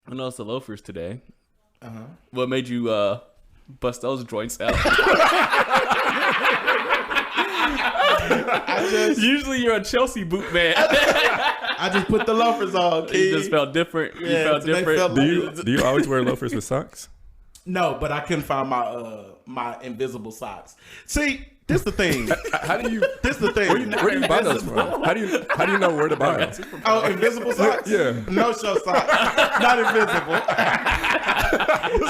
I know it's the loafers today. What made you bust those joints out? Usually you're a Chelsea boot man. I just put the loafers on. You just felt different. Yeah, you felt they different. felt Do you always wear loafers with socks? No, but I couldn't find my invisible socks. See, this the thing. How do you? This the thing. Where do you buy those from? How do you know where to buy them? Oh, invisible socks? Yeah. No show socks. Not invisible.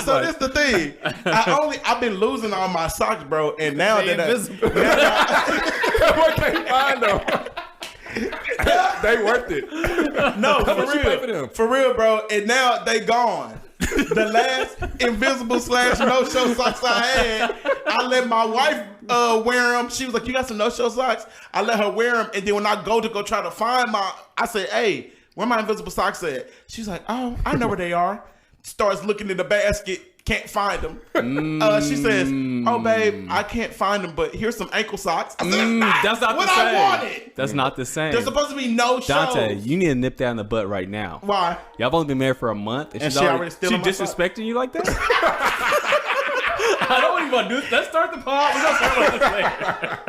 So this the thing. I've been losing all my socks, bro, and now They that invisible. I can't find them. They worth it. no, How for much you pay for real. them? For real, bro. And now they gone. The last invisible / no show socks I had, I let my wife wear them. She was like, "You got some no show socks?" I let her wear them, and then when I go try to find I said, "Hey, where my invisible socks at?" She's like, "Oh, I know where they are." Starts looking in the basket, can't find them. She says, "Oh, babe, I can't find them, but here's some ankle socks." I said, That's not what the same. I wanted. That's not the same. There's supposed to be no Dante, shows. you need to nip that in the butt right now. Why? Y'all have only been married for a month, and And she's she already already stealing my disrespecting you like that. I don't even want to do this. Let's start the pod. We're gonna start about this later.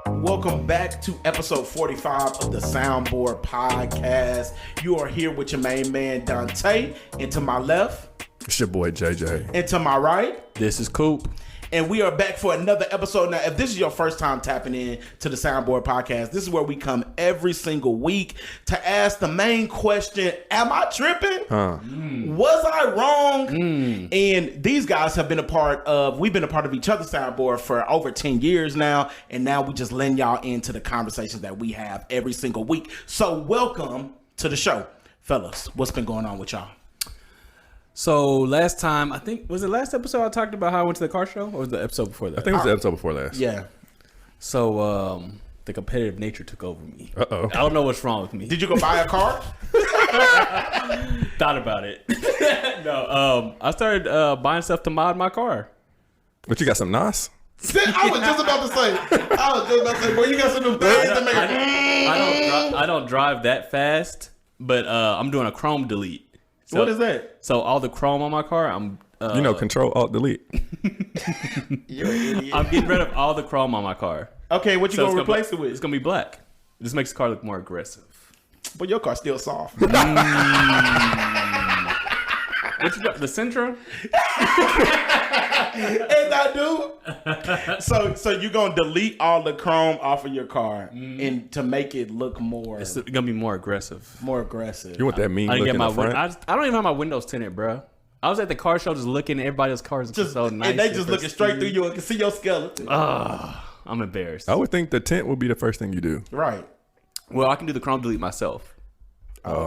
Welcome back to episode 45 of the Soundboard Podcast. You are here with your main man, Dante, and to my left, It's your boy JJ. and to my right, This is Coop. and we are back for another episode. Now, if this is your first time tapping in to the Soundboard Podcast, this is where we come every single week to ask the main question, am I tripping? Was I wrong? And these guys have been we've been a part of each other's Soundboard for over 10 years now, and now we just letting y'all into the conversations that we have every single week. So welcome to the show. Fellas, what's been going on with y'all? So last time, I think, was it last episode I talked about how I went to the car show, or was the episode before that? I think it was the episode before last. Yeah. So the competitive nature took over me. Uh-oh. I don't know what's wrong with me. Did you go buy a car? Thought about it. No, I started buying stuff to mod my car. But you got some NOS? I was just about to say, boy, you got some new things to make I don't drive that fast, but I'm doing a Chrome delete. So, What is that? So all the Chrome on my car, I'm Control Alt Delete. You're an idiot. I'm getting rid of all the Chrome on my car. Okay, what you So gonna it's replace it It's with? gonna be black. This makes the car look more aggressive. But your car's still soft. What you got? The Sentra? And I do. So you gonna delete all the chrome off of your car and to make it look more It's gonna be more aggressive. aggressive. You want that mean I look didn't in get the my. front? I don't even have my windows tinted, bro. I was at the car show just looking at everybody's cars. Just, So nice. and they just looking straight through you and can see your skeleton. I'm embarrassed. I would think the tent would be the first thing you do. Right. Well, I can do the Chrome delete myself.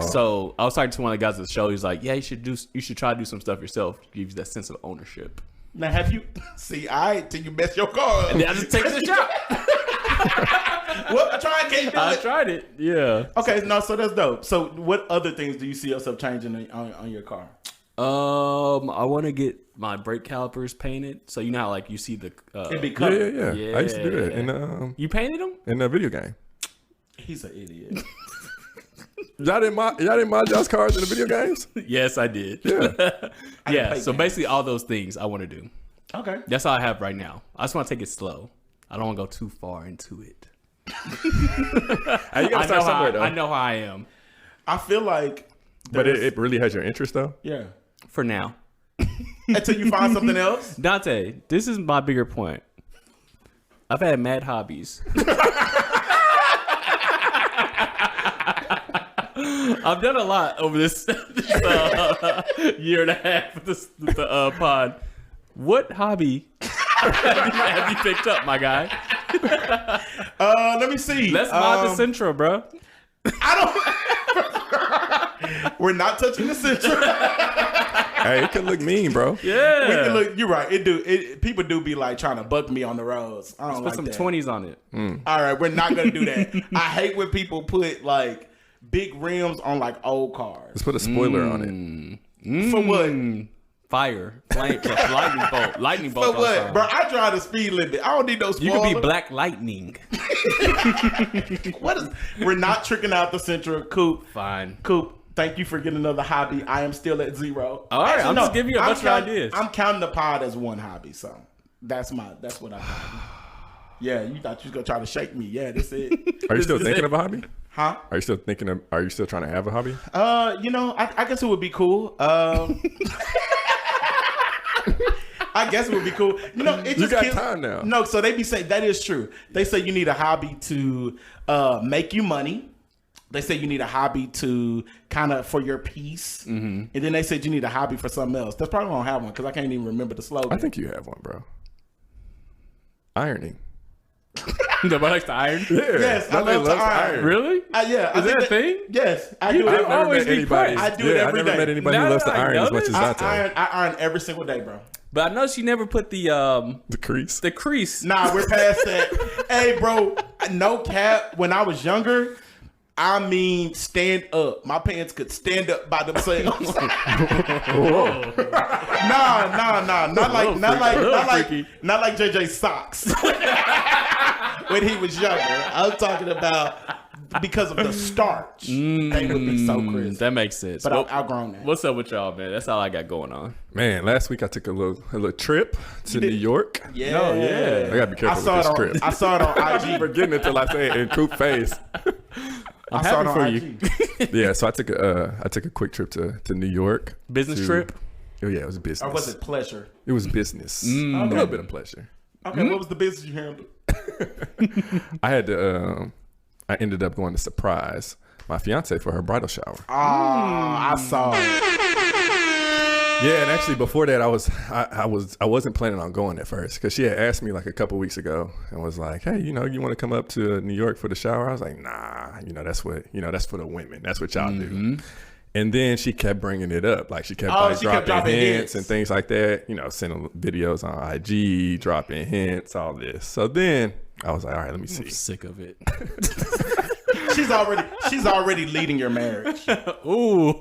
So I was talking to one of the guys at the show. He's like, "Yeah, you should try to do some stuff yourself. Give you that sense of ownership." Now have you see till you mess your car up. And then I just take it to the shop. Well, try and can't do I it. tried it. Yeah. Okay, no, so that's dope. So what other things do you see yourself changing on your car? I want to get my brake calipers painted. So you know how like you see the. It'd be Yeah, covered. yeah, yeah. I used to do that You painted them? in a video game. He's an idiot. Y'all didn't mod y'all's cars in the video games? Yes, I did. Yeah. Yeah. play So games. basically, all those things I want to do. Okay. That's all I have right now. I just want to take it slow. I don't want to go too far into it. Hey, you gotta I start know, somewhere though. I know how I am I feel like But there's- it really has your interest though. yeah. for now. Until you find something else. Dante, this is my bigger point. I've had mad hobbies. I've done a lot over this year and a half of the pod. What hobby have you picked up, my guy? Let me see. Let's mod the Sentra, bro. We're not touching the Sentra. Hey, it could look mean, bro. Yeah. We can look. You're right. People do be like trying to buck me on the roads. I don't Put like some that. 20s on it. All right, we're not gonna do that. I hate when people put like big rims on like old cars. Let's put a spoiler on it. For what? Fire, flame, lightning bolt. For on what, something. bro? I drive the speed limit. I don't need no You spoiler. could be Black Lightning. What is? We're not tricking out the Central. Coop. Fine. Coop. Thank you for getting another hobby. I am still at 0. All right, I'm just giving you a bunch of ideas. I'm counting the pod as one hobby, so that's what I got. Yeah, you thought you was gonna try to shake me. Yeah, that's it. Are you still This is thinking it. of a hobby? Huh? Are you still are you still trying to have a hobby? I guess it would be cool. I guess it would be cool. You know, it just got kills- time now. No, so they be saying that is true. They say you need a hobby to make you money. They say you need a hobby to kind of for your peace, and then they said you need a hobby for something else. That's probably why I don't have one because I can't even remember the slogan. I think you have one, bro. Ironing. Nobody likes to iron. Yeah, Yes, I that man love to loves iron. Really? Yeah, I Is think that a thing? Yes, I You do. do it. I've never always met be anybody. praised. I do it every I never day. met anybody Now who loves that to I iron as much as noticed, Dante. I iron every single day, bro. But I noticed you never put the The crease. Nah, we're past that. Hey, bro, no cap. When I was younger, I mean, stand up. My pants could stand up by themselves. Nah. Not like JJ socks. When he was younger, I'm talking about because of the starch. They would be so crisp. that makes sense. But Well, I've outgrown that. what's up with y'all, man? That's all I got going on. Man, last week I took a little trip to New York. Yeah. Oh, yeah. I gotta be careful with this trip. I saw it on I keep IG. forgetting it till I say it in Coop face. I saw it happy on for IG. Yeah, so I took a quick trip to New York. Business trip? Oh yeah, it was business. Or was it pleasure? It was business. A little bit of pleasure. Okay, what was the business you handled? I had to. I ended up going to surprise my fiance for her bridal shower. I saw it. Yeah, and actually before that, I wasn't planning on going at first because she had asked me like a couple weeks ago and was like, "Hey, you want to come up to New York for the shower?" I was like, "Nah, that's for the women. That's what y'all do." And then she kept bringing it up, like she kept dropping hints and things like that. Sending videos on IG, dropping hints, all this. So then I was like, "All right, let me see." I'm sick of it. She's already leading your marriage. Ooh.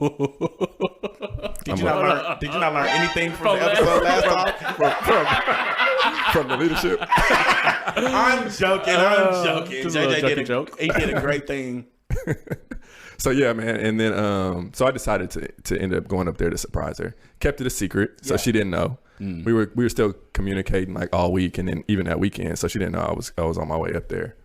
Did you not learn anything from the episode last time? From the leadership. I'm joking. Just a little JJ did joke. He did a great thing. So yeah, man, and then so I decided to end up going up there to surprise her. Kept it a secret, so she didn't know. We were still communicating like all week, and then even that weekend, so she didn't know I was on my way up there.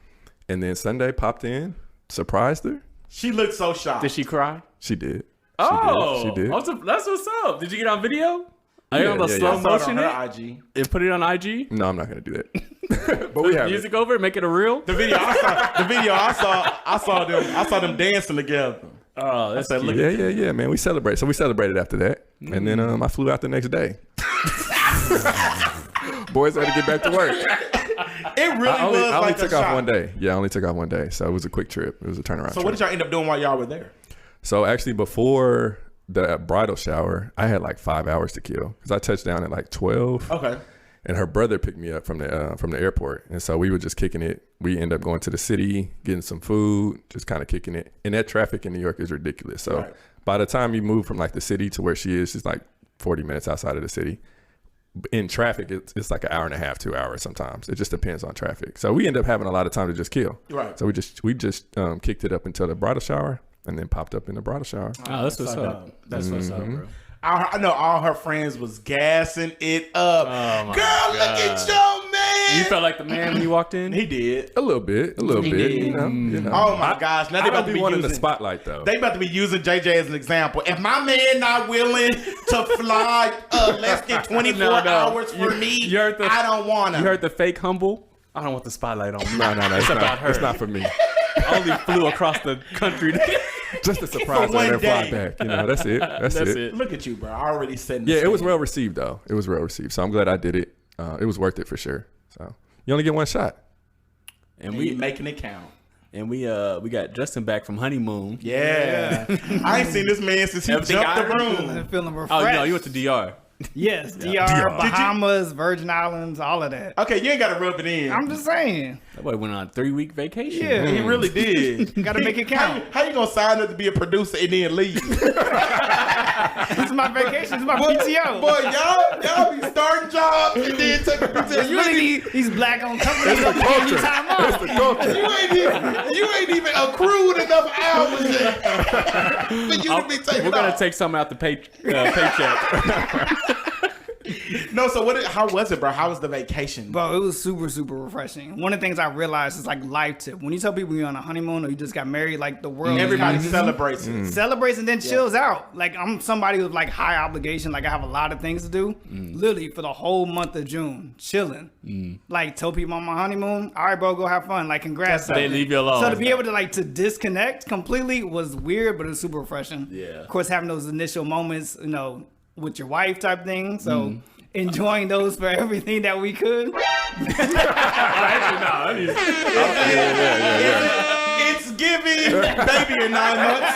And then Sunday popped in, surprised her. She looked so shocked. Did she cry? She did. Oh, she did. That's what's up. Did you get on video? Are you Yeah, on the yeah, slow yeah. I saw it motion on it her IG. and put it on IG? No, I'm not gonna do that. But we have Music over it, make it a reel? The video I saw them dancing together. Oh, that's said, cute. look Yeah, man. We celebrate. So we celebrated after that, and then I flew out the next day. Boys had to get back to work. It really I only was like took a off shock. one day. Yeah, I only took off one day, so it was a quick trip. It was a turnaround. So what did y'all end up doing while y'all were there? So actually, before the bridal shower, I had like 5 hours to kill because I touched down at like 12. Okay. And her brother picked me up from the airport, and so we were just kicking it. We ended up going to the city, getting some food, just kind of kicking it. And that traffic in New York is ridiculous. So by the time you move from like the city to where she is, she's like 40 minutes outside of the city. In traffic, it's like an hour and a half, 2 hours sometimes. It just depends on traffic. So we end up having a lot of time to just kill. Right. So we just kicked it up until the bridal shower, and then popped up in the bridal shower. Oh, that's what's up. That's what's up, bro. I know all her friends was gassing it up. Oh, my Girl, look at your man. You felt like the man when you walked in? He did. A little bit. did. You know. Oh my gosh! Now they I about don't to be be wanting using the spotlight though. They about to be using JJ as an example. If my man not willing to fly less than 24 No. hours for me, you heard the- I don't want You to. heard the fake humble? I don't want the spotlight on me. No, it's about not. her. It's not for me. I only flew across the country. Just a surprise For one and then fly day. back. That's it. That's it. Look at you, bro. I already said. Yeah, it was well received though. It was well received. So I'm glad I did it. It was worth it for sure. So you only get one shot. And We we making it count. we got Justin back from honeymoon. Yeah. I ain't seen this man since he Everything jumped the iron? room. Feeling Oh refreshed. no, you went to DR. Yes, DR, Bahamas, Virgin Islands, all of that. Okay, you ain't got to rub it in. I'm just saying. That boy went on a 3-week vacation. Yeah. He really did. Got to make it count. How you gonna sign up to be a producer and then leave? This is my vacation. This is my PTO. Boy, y'all be starting jobs and then taking PTO. You These black owned companies It's the don't give you culture. time It's off. the culture. you ain't even accrued enough hours yet for you to be taking We're gonna off. take some out the paycheck. No, so how was it, bro? How was the vacation? Bro, it was super, super refreshing. One of the things I realized is like life tip. When you tell people you're on a honeymoon or you just got married, like the world Everybody kinda celebrates it. celebrates and then chills out. Like I'm somebody with like high obligation. Like I have a lot of things to do. Literally for the whole month of June, chilling. Like tell people I'm on my honeymoon. All right, bro, go have fun. Like congrats. They leave you alone. So to be able to like to disconnect completely was weird, but it was super refreshing. Yeah. Of course, having those initial moments, you know, with your wife type thing. So enjoying those for everything that we could. It's giving baby in 9 months.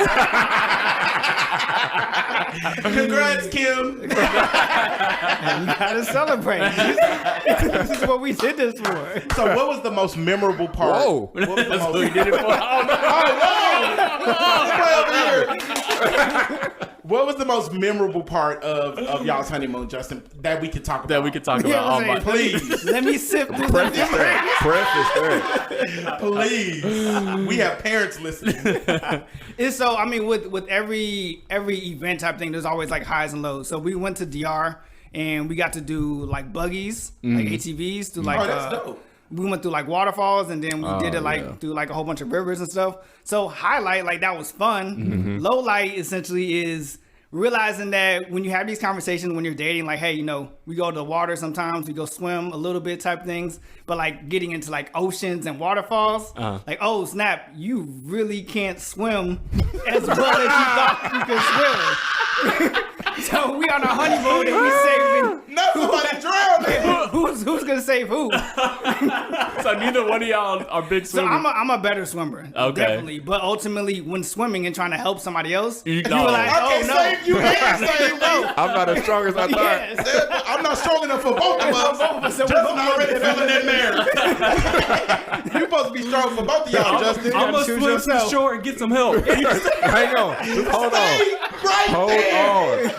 Congrats, Kim. You gotta celebrate. This is what we did this for. So, what was the most memorable part? Whoa. What was the That's most? what we did it for. What was the most memorable part of y'all's honeymoon, Justin, that we could talk about? That we could talk Yeah, about. I'm Oh, my. saying, Please, Let me sip this. Preface that. please. We have parents listening. It's so I mean with every event type thing, there's always like highs and lows. So we went to DR and we got to do like buggies, like ATVs, through like Oh, that's dope. we went through like waterfalls and then we did it like through like a whole bunch of rivers and stuff. So highlight, like that was fun. Low light essentially is realizing that when you have these conversations when you're dating, like, hey, you know, we go to the water sometimes, we go swim a little bit type things, but like getting into like oceans and waterfalls, like, oh snap, you really can't swim as well as you thought you could swim. So we on our honeymoon and we saving. No, somebody drowned. Who's gonna save who? So neither one of y'all are big So swimmers. I'm a better swimmer, Okay. definitely. But ultimately, when swimming and trying to help somebody else, You you know. were like, I oh can't no. save you and save me. I'm not as strong as I thought. Yes. I'm not strong enough for both of us. So we Justin both already did fell in that marriage. You supposed to be strong for both of y'all, Justin. I'm gonna choose swim to the yourself. shore and get some help. Hang on. Just hold on. Right Hold there. on.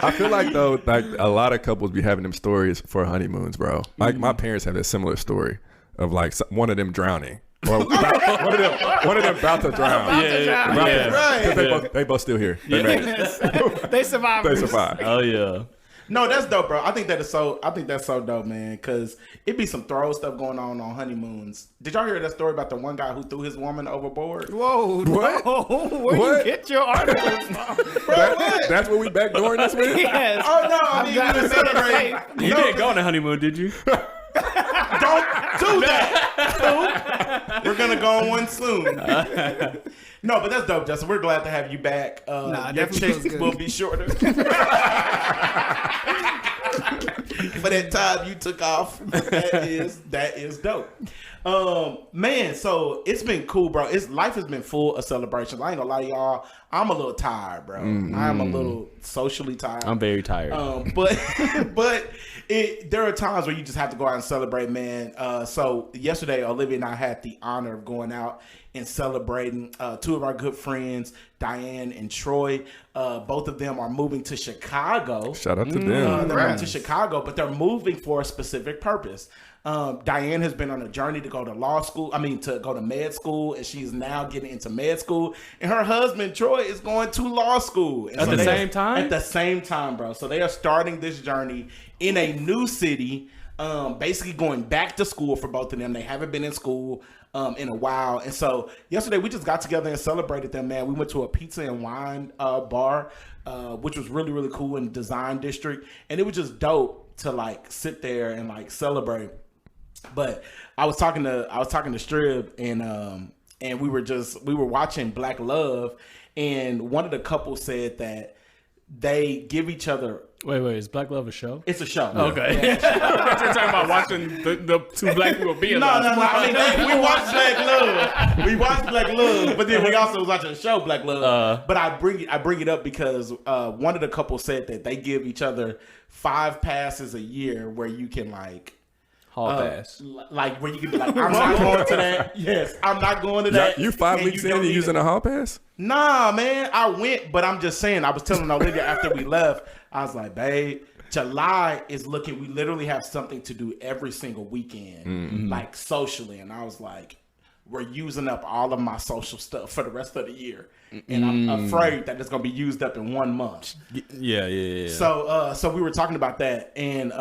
I feel like though, like a lot of couples be having them stories for honeymoons, bro. Like my parents have a similar story of like one of them drowning, or one of them about to drown. Yeah, About to- yeah. Right. 'cause they both still here. They made it. They survived. They survived. Oh yeah. No, that's dope, bro. I think that's so dope, man. Cause it be some throw stuff going on honeymoons. Did y'all hear that story about the one guy who threw his woman overboard? Whoa, What? no. Where What? you get your articles from? That's what we backdooring this with. Yes. Oh no, I mean gotta we make it celebrate. safe. You didn't go on a honeymoon, did you? Don't do that. We're gonna go on one soon. No, but that's dope, Justin. We're glad to have you back. Nah, Your definitely feels chicks good. will be shorter. For that time you took off, that is dope. Man, so it's been cool, bro. Life has been full of celebrations. I ain't gonna lie to y'all. I'm a little tired, bro. I'm a little socially tired. I'm very tired. But there are times where you just have to go out and celebrate, man. So yesterday, Olivia and I had the honor of going out and celebrating two of our good friends, Diane and Troy. Both of them are moving to Chicago. Shout out to them. They're moving to Chicago, but they're moving for a specific purpose. Diane has been on a journey to go to to go to med school, and she's now getting into med school. And her husband, Troy, is going to law school. And At the they same time? At the same time, bro. So they are starting this journey in a new city, basically going back to school for both of them. They haven't been in school in a while. And so yesterday we just got together and celebrated them, man. We went to a pizza and wine bar, which was really, really cool in the Design District. And it was just dope to like sit there and like celebrate. But I was talking to Strib and we were watching Black Love, and one of the couples said that they give each other. Wait, is Black Love a show? It's a show. Okay. You're talking about watching the two black people being No. I mean, we watched Black Love. We watched Black Love, but then we also was watching the show Black Love. But I bring it up because one of the couples said that they give each other 5 passes a year where you can like. Hall pass. Like where you can be like, I'm not going to that. Yes, I'm not going to that. You 5 weeks in and using a hall pass? Nah, man, I went, but I'm just saying. I was telling Olivia after we left, I was like, babe, July is looking. We literally have something to do every single weekend, like socially, and I was like, we're using up all of my social stuff for the rest of the year, and I'm afraid that it's gonna be used up in 1 month. Yeah. So we were talking about that, and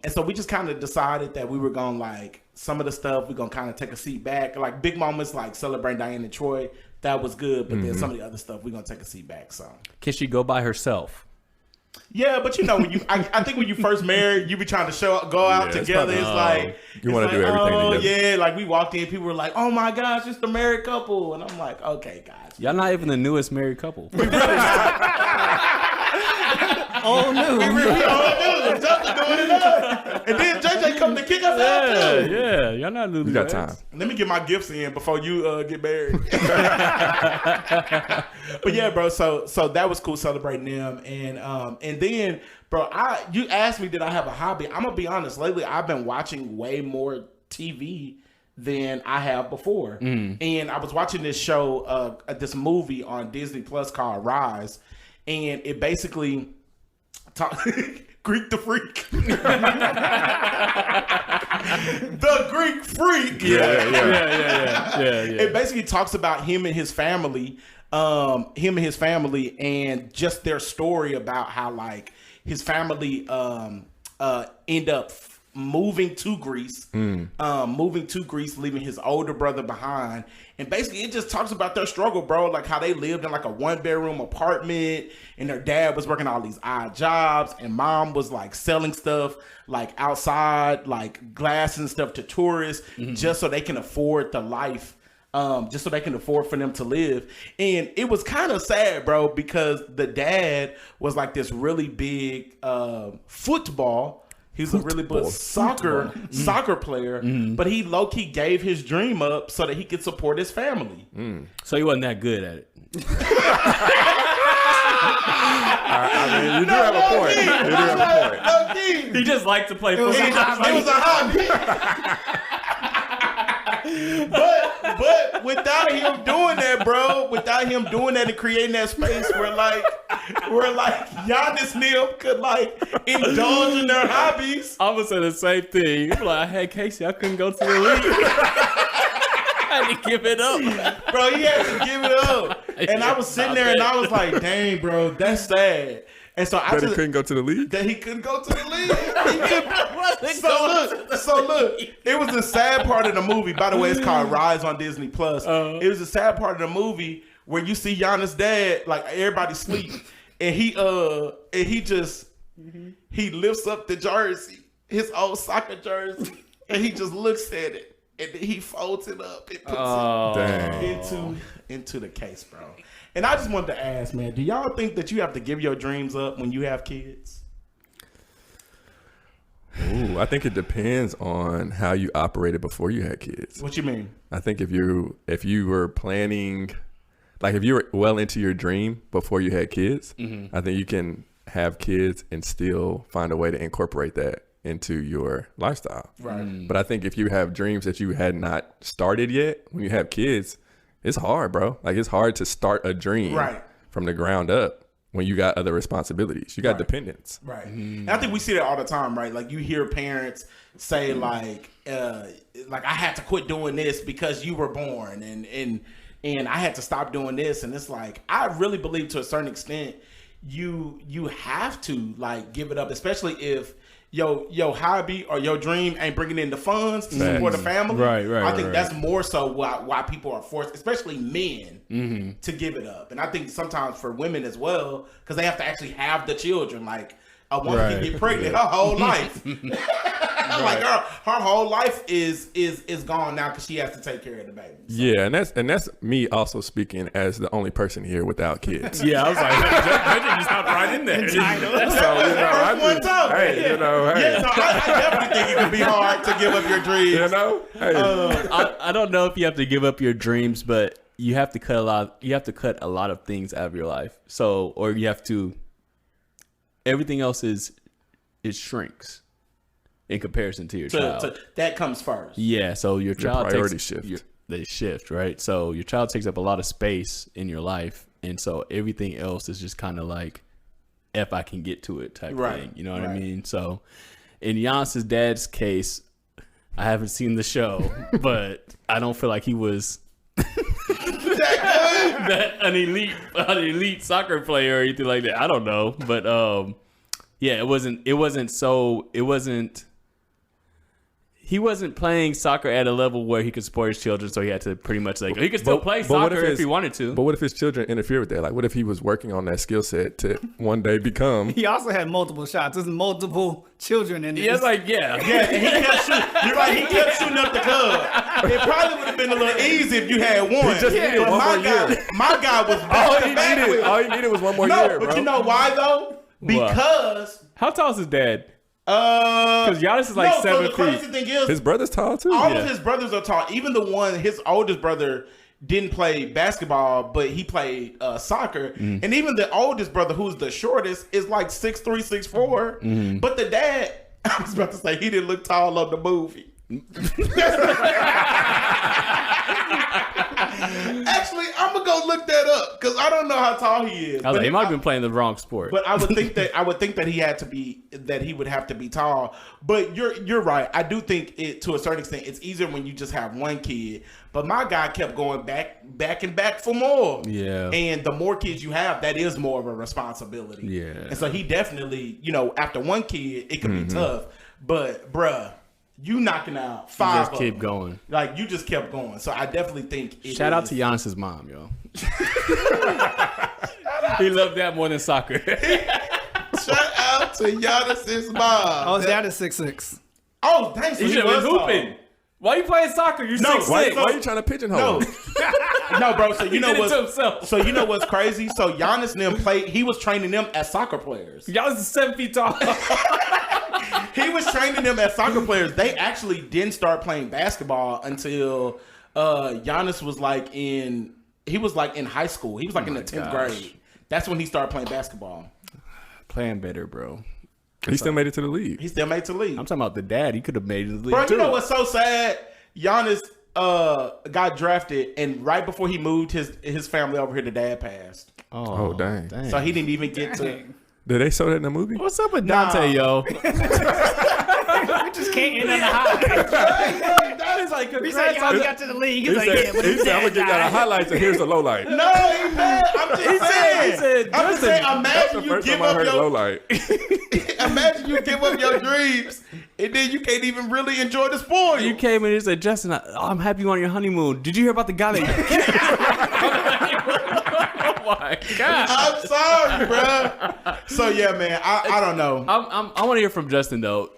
so we just kind of decided that we were gonna like some of the stuff we're gonna kind of take a seat back, like big moments like celebrating Diane and Troy. That was good, but then some of the other stuff we're gonna take a seat back. So Can she go by herself? yeah, but you know when you, I think when you first married, you be trying to go out together. It's like you want to do everything together. Yeah, like we walked in, people were like, "Oh my gosh, it's the married couple," and I'm like, "Okay, guys, Y'all not even the newest married couple. Oh no. we all new. Justin doing it up, and then JJ come to kick us out too." Yeah. Y'all not newlyweds. You got time. Let me get my gifts in before you get married. But yeah, bro. So that was cool celebrating them, and then, bro, you asked me did I have a hobby? I'm gonna be honest. Lately, I've been watching way more TV than I have before, and I was watching this show, this movie on Disney Plus called Rise, and it basically Greek the Freak. The Greek Freak. Yeah. It basically talks about him and his family, and just their story about how like his family end up moving to Greece, leaving his older brother behind. And basically it just talks about their struggle, bro. Like how they lived in like a 1-bedroom apartment, and their dad was working all these odd jobs, and mom was like selling stuff like outside, like glass and stuff to tourists, just so they can afford the life, just so they can afford for them to live. And it was kind of sad, bro, because the dad was like this really big football. He's a really good soccer player, but he low-key gave his dream up so that he could support his family. So he wasn't that good at it. I mean, you do have a point. He just liked to play football. It was a hobby. But without him doing that, bro, and creating that space where like Giannis and them could like indulge in their hobbies. I was saying the same thing. He's like, hey, Casey, I couldn't go to the league. I had to give it up. Bro, he had to give it up. And I was sitting there and I was like, dang, bro, that's sad. And so I just couldn't go to the league. That he couldn't go to the league. So look, it was the sad part of the movie. By the way, it's called Rise on Disney Plus. It was the sad part of the movie where you see Giannis' dad, like everybody sleep, and he lifts up the jersey, his old soccer jersey, and he just looks at it, and then he folds it up and puts it into the case, bro. And I just wanted to ask, man, do y'all think that you have to give your dreams up when you have kids? Ooh, I think it depends on how you operated before you had kids. What you mean? I think if you were planning, like if you were well into your dream before you had kids, I think you can have kids and still find a way to incorporate that into your lifestyle. Right. But I think if you have dreams that you had not started yet, when you have kids, it's hard, bro. Like it's hard to start a dream from the ground up when you got other responsibilities. You got dependents. Right. And I think we see that all the time, right? Like you hear parents say like I had to quit doing this because you were born and I had to stop doing this. And it's like, I really believe to a certain extent, you have to like give it up, especially if your hobby or your dream ain't bringing in the funds to support a family. Right. I think that's more so why people are forced, especially men, to give it up. And I think sometimes for women as well, because they have to actually have the children. Like a woman can get pregnant her whole life. Like her whole life is gone now because she has to take care of the baby. So. Yeah, and that's me also speaking as the only person here without kids. Yeah, I was like, Benji just hopped right in there. So hey, Yeah, no, I definitely think it can be hard to give up your dreams. I don't know if you have to give up your dreams, but you have to cut a lot. You have to cut a lot of things out of your life. So, or you have to. Everything else it shrinks in comparison to your child. That comes first. Yeah, so your child priorities shift. They shift, right? So your child takes up a lot of space in your life, and so everything else is just kind of like, if I can get to it type thing. You know what I mean? So in Giannis's dad's case, I haven't seen the show, but I don't feel like he was an elite soccer player or anything like that. I don't know, but yeah, he wasn't playing soccer at a level where he could support his children, so he had to pretty much like he could still play soccer if he wanted to. But what if his children interfere with that? Like, what if he was working on that skill set to one day become? He also had multiple shots. There's multiple children in this. And he kept shooting. You're right. He kept shooting up the club. It probably would have been a little easy if you had one. He just needed one more year. My guy was back to back with. All he needed was one more year, bro. But you know why though? Because how tall is his dad? Because Giannis is like 7 so the feet. crazy thing is, his brother's tall too. All of his brothers are tall. Even his oldest brother didn't play basketball, but he played soccer. And even the oldest brother, who's the shortest, is like 6'3", 6'4". But the dad, I was about to say, he didn't look tall on the movie. Actually, I'm gonna go look that up because I don't know how tall he is. I was like, he might have been playing the wrong sport. But I would think that he would have to be tall. But you're right. I do think it to a certain extent it's easier when you just have one kid. But my guy kept going back and back for more. Yeah. And the more kids you have, that is more of a responsibility. Yeah. And so he definitely, after one kid, it can be tough. But bruh, you knocking out 5. Just keep going. Like you just kept going. So I definitely think shout out to Giannis's mom, yo. He loved that more than soccer. Shout out to Giannis's mom. Oh, his dad is 6'6". Oh, thanks. He should have been hooping. Why you playing soccer? You're 6'6". Why are you trying to pigeonhole? No, bro. So you know did it to himself. So you know what's crazy? So Giannis and them played. He was training them as soccer players. Giannis is 7 feet tall. He was training them as soccer players. They actually didn't start playing basketball until Giannis was like in high school. He was like in the 10th grade. That's when he started playing basketball. Playing better, bro. He still made it to the league. He still made it to the league. I'm talking about the dad. He could have made it to the league Bro, too. you know what's so sad? Giannis got drafted, and right before he moved his family over here, the dad passed. Oh, dang. So he didn't even get to. Did they show that in the movie? What's up with Dante, yo? We just can't end on the high. That is like He said, y'all got to the league. He's like, He yeah, but said, his I'm dad going to give y'all the died. highlights, and here's the low light. No, he mad. I'm just saying. I'm just saying, Imagine That's the you first give time I up heard low your. light. Imagine you give up your dreams, and then you can't even really enjoy the sport. you came in and said, Justin, I'm happy you on your honeymoon. Did you hear about the guy that... Oh my God. I'm sorry, bro. So yeah, man, I don't know. I want to hear from Justin though.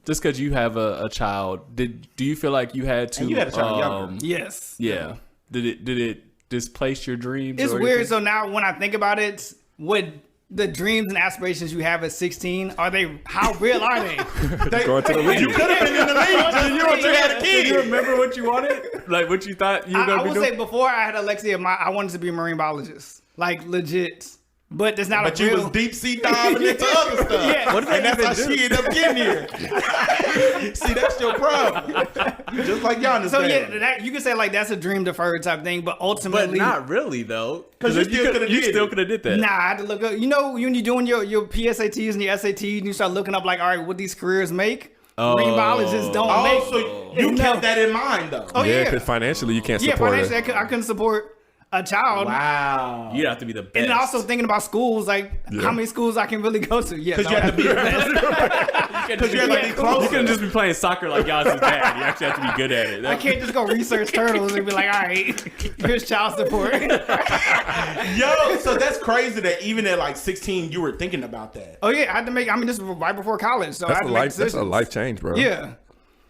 Just because you have a child, do you feel like you had to? And you had a child younger. Yes. Yeah. Did it displace your dreams? It's or weird. anything? So now when I think about it, what the dreams and aspirations you have at 16, how real are they? Going to the league. You could have been in the league till you had a Do you kid. remember what you wanted? Like what you thought you were I gonna be would doing? say before I had Alexia, I wanted to be a marine biologist. Like legit. But that's not But a you real... was deep sea diving into other stuff. Yeah. What did they And that's how even she ended up getting here. See, that's your problem. Just like Giannis. So dad. yeah, you could say like that's a dream deferred type thing, but But ultimately... not really though. 'Cause you still coulda You did still it. could have did that. Nah, I had to look up. You know, when you're doing your PSATs and your SATs, and you start looking up like, all right, what these careers make? Marine biologists don't make. Oh, so you No. kept that in mind though. Oh Yeah, yeah, because financially you can't yeah. support Financially, it. I couldn't support a child. Wow. You'd have to be the best. And then also thinking about schools, like how many schools I can really go to. Yeah, Because you have to be the best. Because you have to be close. You couldn't just be playing soccer like Giannis's dad. You actually have to be good at it. I can't just go research turtles and be like, all right, here's child support. Yo, so that's crazy that even at like 16, you were thinking about that. Oh yeah, I had to make. I mean, this was right before college, so I had to make decisions. That's a life change, bro. Yeah.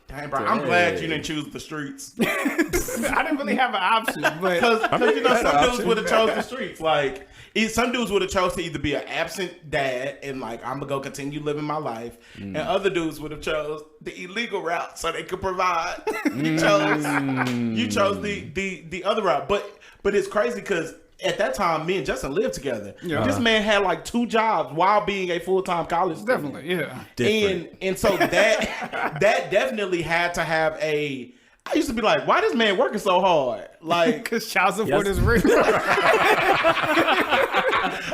Dang, bro, I'm glad you didn't choose the streets. I didn't really have an option, but Because you know, some dudes would have chose the streets. Like, some dudes would have chose to either be an absent dad and like, I'm gonna go continue living my life, and other dudes would have chose the illegal route so they could provide. You chose the other route, but it's crazy because at that time, me and Justin lived together. Yeah. This man had like 2 jobs while being a full-time college student. Definitely, yeah. And so that definitely had to have a. I used to be like, why this man working so hard? Like, because child support is real.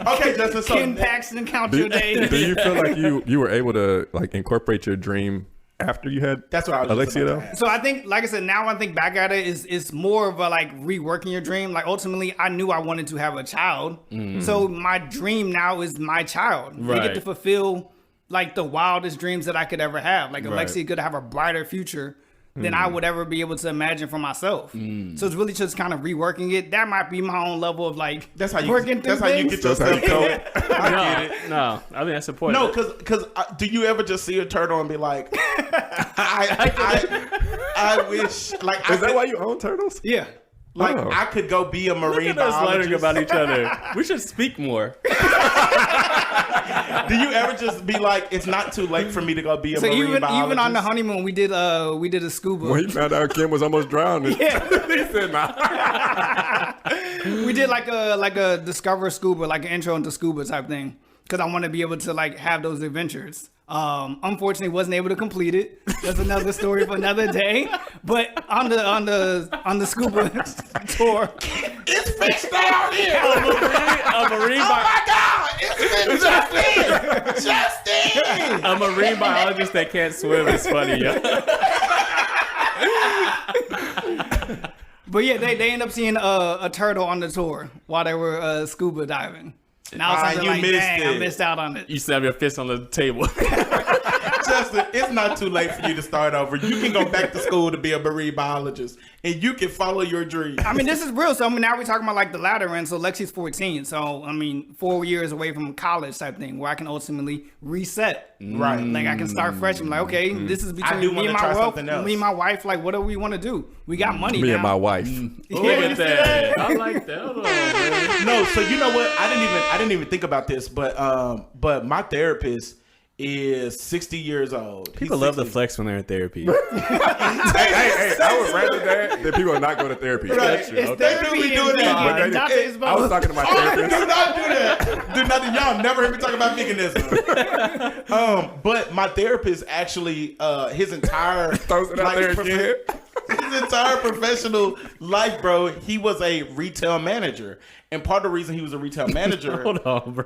Okay, Justin. So Ken Paxton count your days. Do you feel like you were able to like incorporate your dream after you had that's what I was Alexia though? So I think, like I said, now I think back at it, it's more of a like reworking your dream. Like ultimately, I knew I wanted to have a child, so my dream now is my child. They get to fulfill like the wildest dreams that I could ever have. Like Alexia could have a brighter future than I would ever be able to imagine for myself. So it's really just kind of reworking it. That might be my own level of like that's how you working that's through how things. you get yourself going. I get it. No, I think that's important. No, because do you ever just see a turtle and be like, I wish like Is that why you own turtles? Yeah. Like I could go be a marine Look at us learning biologist. about each other. We should speak more. Do you ever just be like, it's not too late for me to go be a So marine biologist? even on the honeymoon, we did a scuba. When he found out Kim was almost drowning, he said, "Nah." We did like a discover scuba, like an intro into scuba type thing, because I want to be able to like have those adventures. Unfortunately, wasn't able to complete it. That's another story for another day. But on the scuba tour, It's fixed down here. A marine Oh my God! It's Justin! a marine biologist that can't swim is funny, yo. but yeah, they end up seeing a turtle on the tour while they were scuba diving. And I was something you like, missed dang, it. I missed out on it. You slam your fist on the table. Justin, it's not too late for you to start over. You can go back to school to be a marine biologist, and you can follow your dream. I mean, this is real. So, I mean, now we're talking about like the latter end. So, Lexi's 14. So, I mean, 4 years away from college type thing where I can ultimately reset. Right. Like, I can start fresh and like, okay, this is between do me wanna and try my wife. something else. Me and my wife, like, what do we want to do? We got money Me now. and my wife. Look at that. I like that. Hold on, man. No, so you know what? I didn't even think about this, but my therapist is 60 years old. People love the flex when they're in therapy. hey, I would rather that people not go to therapy. Right. That's true. It's Okay. therapy They do be and doing that. vegan, But and they- Dr. Isabel. I was talking to my Oh, therapist. do not do that. Do nothing. Y'all never heard me talk about veganism. But my therapist actually, his entire Throws it out there again. his entire professional life, bro, he was a retail manager, and part of the reason he was a retail manager. Hold on, bro.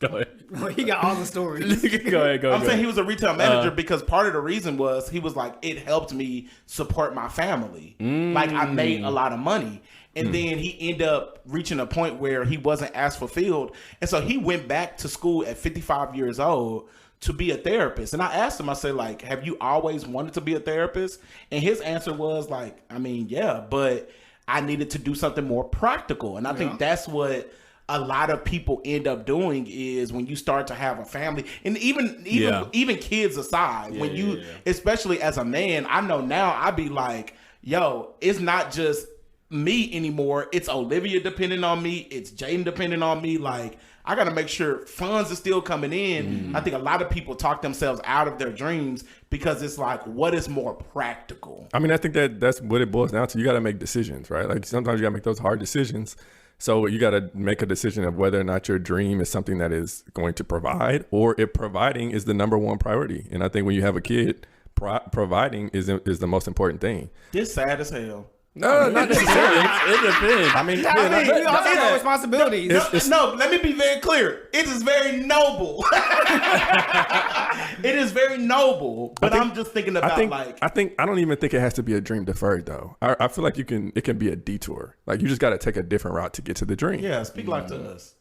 Go ahead. He got all the stories. Go ahead. I'm saying he was a retail manager because part of the reason was he was like, it helped me support my family. Like I made a lot of money. And then he ended up reaching a point where he wasn't as fulfilled. And so he went back to school at 55 years old to be a therapist. And I asked him, I said, like, have you always wanted to be a therapist? And his answer was like, I mean, yeah, but I needed to do something more practical. And I think that's what a lot of people end up doing is when you start to have a family, and even kids aside, when you, especially as a man, I know now I be like, yo, it's not just me anymore. It's Olivia depending on me. It's Jaden depending on me. Like, I got to make sure funds are still coming in. I think a lot of people talk themselves out of their dreams because it's like, what is more practical? I mean, I think that's what it boils down to. You got to make decisions, right? Like sometimes you got to make those hard decisions. So you got to make a decision of whether or not your dream is something that is going to provide, or if providing is the number one priority. And I think when you have a kid, providing is the most important thing. This sad as hell. No, not necessarily. It depends. I mean, You also have responsibilities. No, let me be very clear. It is very noble. It is very noble. But I'm just thinking about I don't even think it has to be a dream deferred though. I feel like it can be a detour. Like you just got to take a different route to get to the dream. Yeah, speak life to us.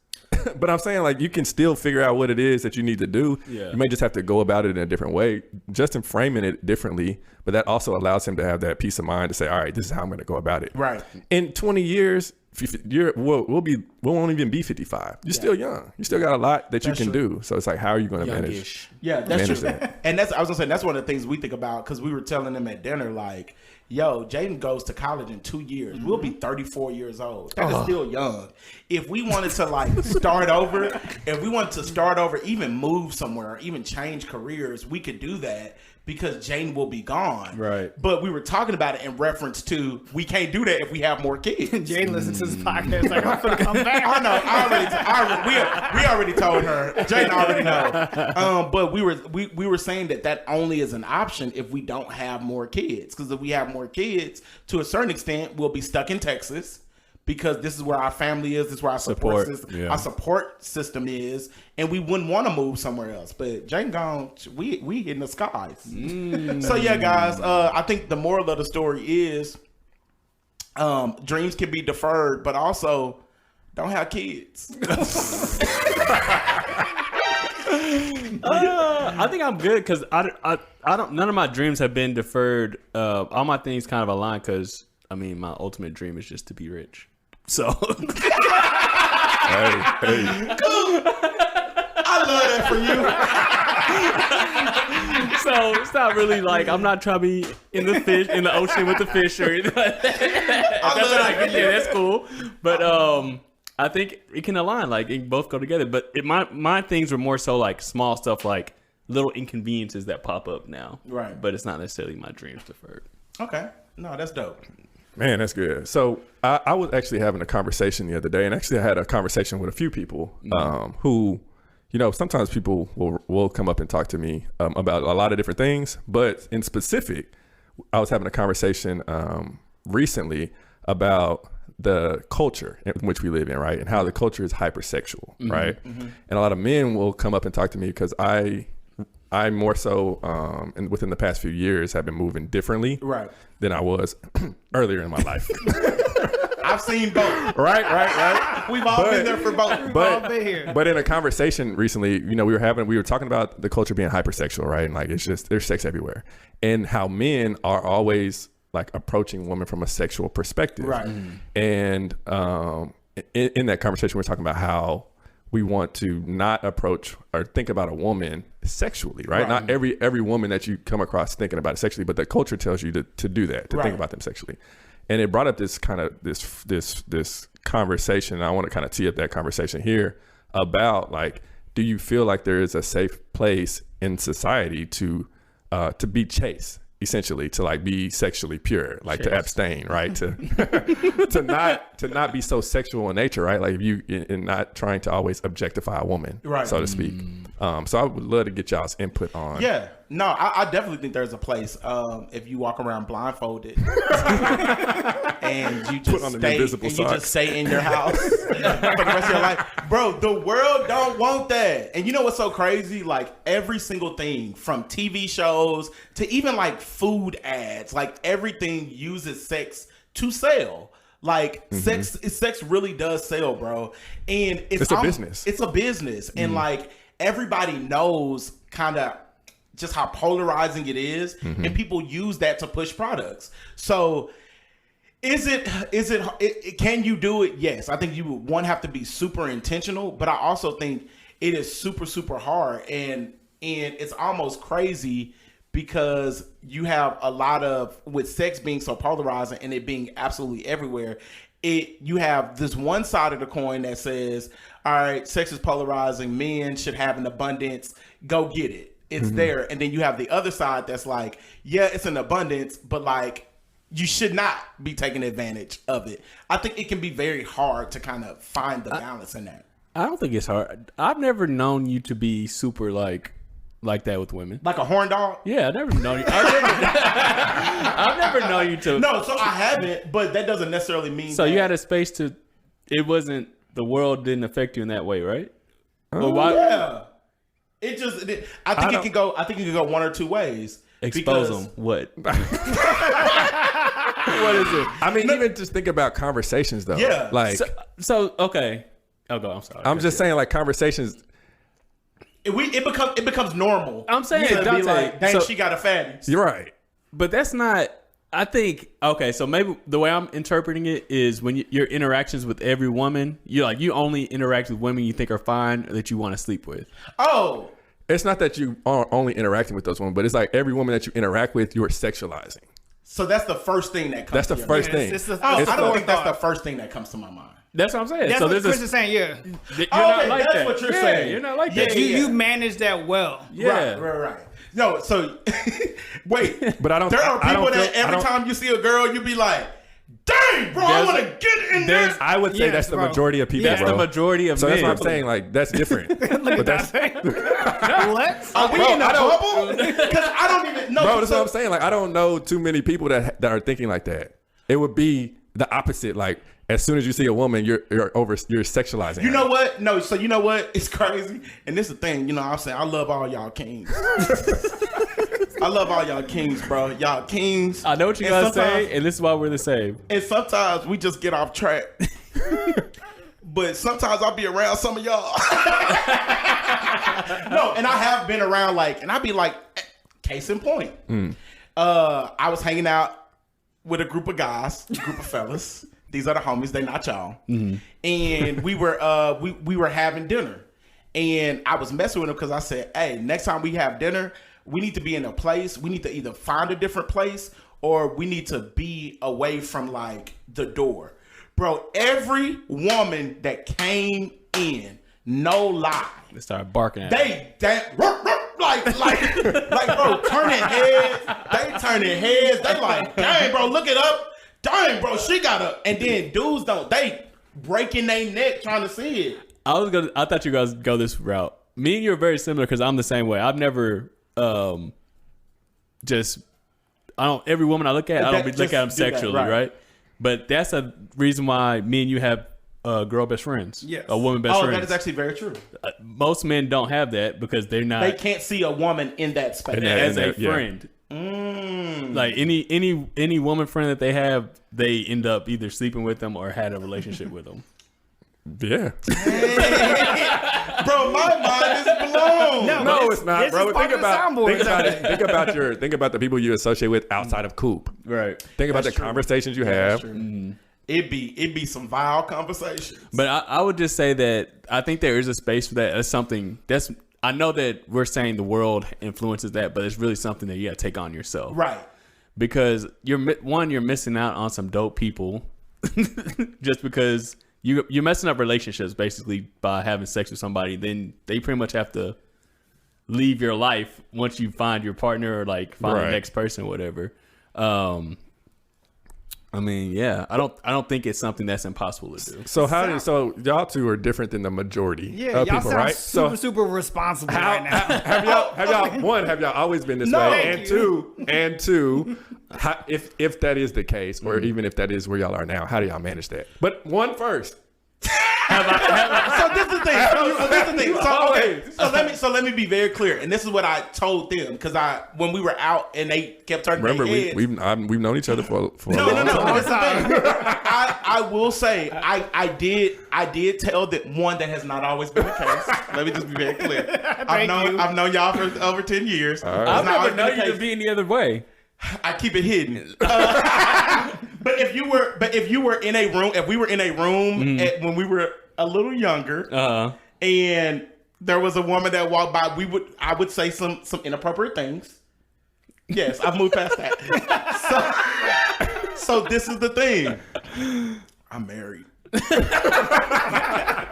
But I'm saying like you can still figure out what it is that you need to do. Yeah. You may just have to go about it in a different way, just in framing it differently. But that also allows him to have that peace of mind to say, all right, this is how I'm going to go about it. Right. In 20 years, we won't even be 55. You're still young. You still got a lot that you can do. So it's like, how are you going to manage? Yeah, that's manage true. that? And I was gonna say that's one of the things we think about because we were telling them at dinner like, yo, Jaden goes to college in 2 years. We'll be 34 years old. That is still young. If we wanted to like start over, even move somewhere, even change careers, we could do that because Jaden will be gone. Right. But we were talking about it in reference to we can't do that if we have more kids. Jaden listens to this podcast like I'm gonna come back. I know. We already told her. Jaden already know. But we were saying that only is an option if we don't have more kids. Because if we have more kids, to a certain extent, we'll be stuck in Texas. Because this is where our family is, this is where our support system is, and we wouldn't want to move somewhere else. But Jane gone, we in the skies. So yeah, guys, I think the moral of the story is, dreams can be deferred, but also don't have kids. I think I'm good because I don't. None of my dreams have been deferred. All my things kind of align because I mean my ultimate dream is just to be rich. So, Hey. I love that for you. So it's not really like I'm not trying to be in the ocean with the fish or anything like that. That's what I get. Yeah, that's cool. But I think it can align. Like it can both go together. But my things were more so like small stuff, like little inconveniences that pop up now. Right. But it's not necessarily my dreams deferred. Okay. No, that's dope. Man, that's good. So I was actually having a conversation the other day, and actually I had a conversation with a few people who, you know, sometimes people will come up and talk to me about a lot of different things, but in specific, I was having a conversation recently about the culture in which we live in, right, and how the culture is hypersexual, right? Mm-hmm. And a lot of men will come up and talk to me because I more so, and within the past few years, have been moving differently than I was earlier in my life. I've seen both. Right. We've all been there for both. But in a conversation recently, you know, we were talking about the culture being hypersexual, right? And like, it's just, there's sex everywhere. And how men are always like approaching women from a sexual perspective. Right. And in that conversation, we're talking about how we want to not approach or think about a woman sexually, right? Not every woman that you come across thinking about it sexually, but the culture tells you to do that, to think about them sexually. And it brought up this kind of this conversation. And I want to kind of tee up that conversation here about like, do you feel like there is a safe place in society to be chaste? Essentially, to like be sexually pure, like to abstain, right? To not be so sexual in nature, right? Like if you and not trying to always objectify a woman, so to speak. So I would love to get y'all's input on. Yeah, no, I definitely think there's a place if you walk around blindfolded and you just stay in your house for the rest of your life, bro. The world don't want that. And you know what's so crazy? Like every single thing from TV shows to even like food ads, like everything uses sex to sell. Like sex really does sell, bro. And it's a business. It's a business, and like everybody knows kind of just how polarizing it is, and people use that to push products. So is it can you do it? Yes. I think you would have to be super intentional, but I also think it is super, super hard, and it's almost crazy because you have a lot of, with sex being so polarizing and it being absolutely everywhere, you have this one side of the coin that says, all right, sex is polarizing, men should have an abundance, go get it. It's there. And then you have the other side that's like, yeah, it's an abundance, but like you should not be taking advantage of it. I think it can be very hard to kind of find the balance in that. I don't think it's hard. I've never known you to be super like like that with women. Like a horn dog? Yeah, I've never known you. I've never known you to. No, so I haven't, but that doesn't necessarily mean. So that. you had a space to. It wasn't the world didn't affect you in that way, right? Well, why? Yeah, it just. I think it can go. I think it can go one or two ways. Expose them. What? What is it? I mean, even just think about conversations though. Yeah. Like. So okay. Oh, go. I'm sorry. I'm just saying, like conversations. It becomes normal. I'm saying, to be Dante, like, dang, so- she got a fatty. You're right. But that's not. I think okay. So maybe the way I'm interpreting it is when your interactions with every woman, you only interact with women you think are fine or that you want to sleep with. Oh, It's not that you are only interacting with those women, but it's like every woman that you interact with, you're sexualizing. so that's the first thing that comes. That's the to your first mind. thing. I don't think that's the first thing that comes to my mind. That's what I'm saying. That's so what there's Chris is saying. Yeah, you're Oh, not okay, like that's that. what you're Yeah, saying. You're not like Yeah, that. you manage that well. Yeah. Right. No, so wait. But I don't. There are I don't people that feel- I every don't- time you see a girl, you be like, "Dang, bro, I want to get in there." I would say Yes, that's the bro. majority of people. That's bro. the majority of So men. that's what I'm saying. Like that's different. but that's What? Are we Bro, in a I don't- bubble? Because I don't even know. bro. That's what I'm saying. Like I don't know too many people that are thinking like that. It would be the opposite. Like as soon as you see a woman, you're sexualizing. You her. know what? No, so you know what? It's crazy. And this is the thing, you know what I'm saying? I love all y'all kings. I love all y'all kings, bro. Y'all kings. I know what you And guys sometimes- say, and this is why we're the same. And sometimes we just get off track. But sometimes I'll be around some of y'all. No, and I have been around and I'll be like, case in point. I was hanging out with a group of guys, a group of fellas. These are the homies, they not y'all. And we were having dinner. And I was messing with them because I said, hey, next time we have dinner, we need to be in a place. We need to either find a different place or we need to be away from the door. Bro, every woman that came in, no lie, They started barking at they like bro, turning heads. They turning heads. They like, dang, bro, look it up. Dang, bro, she got up. And then dudes they breaking their neck trying to see it. I thought you guys go this route. Me and you are very similar because I'm the same way. I've never every woman I look at, I don't look at them sexually, right? But that's a reason why me and you have girl best friends. Yes. A woman best friends. That is actually very true. Most men don't have that because they're not They can't see a woman in that space. as a yeah. friend. Like any woman friend that they have, they end up either sleeping with them or had a relationship with them. Yeah. Bro, my mind is blown. No, it's not, this bro. is part of the soundboard. Think about the people you associate with outside of Coop. Right. Think about That's the true. conversations you That's have. true. It'd be some vile conversations. But I would just say that I think there is a space for that. That's something that's I know that we're saying the world influences that, but it's really something that you got to take on yourself. Right. Because you're missing out on some dope people just because you're messing up relationships basically by having sex with somebody. Then they pretty much have to leave your life once you find your partner or find the next person or whatever. I mean, yeah, I don't think it's something that's impossible to do. So so y'all two are different than the majority Yeah, of y'all people, sound right? super responsible right now. Have y'all always been this No. way? Thank And two, if that is the case, or even if that is where y'all are now, how do y'all manage that? But one first. So this is the thing. So this is the thing. So, okay. So let me be very clear. And this is what I told them because when we were out and they kept turning Remember, their heads. we've known each other for a No. long time. That's the thing. I will say I did tell that one that has not always been the case. Let me just be very clear. I've known y'all for over 10 years. All right. I've It's not never always been known the you to case. be any other way. I keep it hidden. But if you were in a room, if we were in a room when we were a little younger, and there was a woman that walked by, I would say some inappropriate things. Yes, I've moved past that. So this is the thing. I'm married.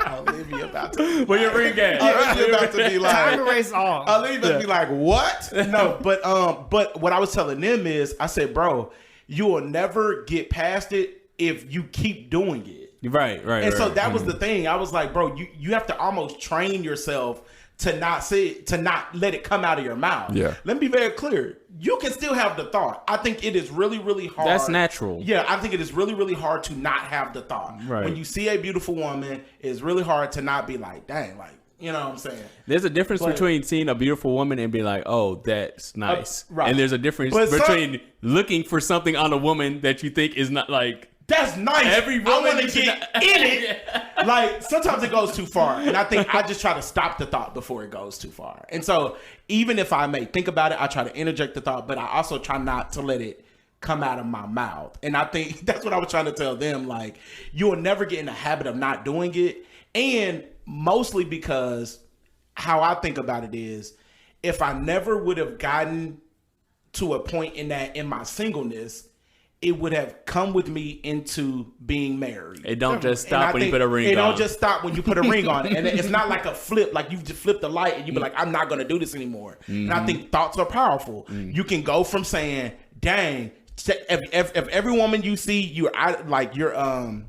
Olivia about to. Well, you're ring game. Olivia about to be like. Time to race all. Olivia about to be like, what? No, but what I was telling them is, I said, bro, you will never get past it if you keep doing it. Right. And so that was the thing. I was like, bro, you have to almost train yourself to not let it come out of your mouth. Yeah. Let me be very clear. You can still have the thought. I think it is really, really hard. That's natural. Yeah, I think it is really, really hard to not have the thought. Right. When you see a beautiful woman, it's really hard to not be like, dang, like, you know what I'm saying? There's a difference between seeing a beautiful woman and being like, oh, that's nice. Right. And there's a difference between looking for something on a woman that you think is not like, that's nice. Every woman I want to get in it. Like, sometimes it goes too far. And I think I just try to stop the thought before it goes too far. And so even if I may think about it, I try to interject the thought, but I also try not to let it come out of my mouth. And I think that's what I was trying to tell them. Like, you will never get in the habit of not doing it. And mostly because how I think about it is, if I never would have gotten to a point in my singleness, it would have come with me into being married. It don't just stop when you put a ring on. It don't just stop when you put a ring on it. And it's not like a flip, like you just flip the light and you be like, I'm not going to do this anymore. And I think thoughts are powerful. You can go from saying, dang, if every woman you see, you're fantasizing,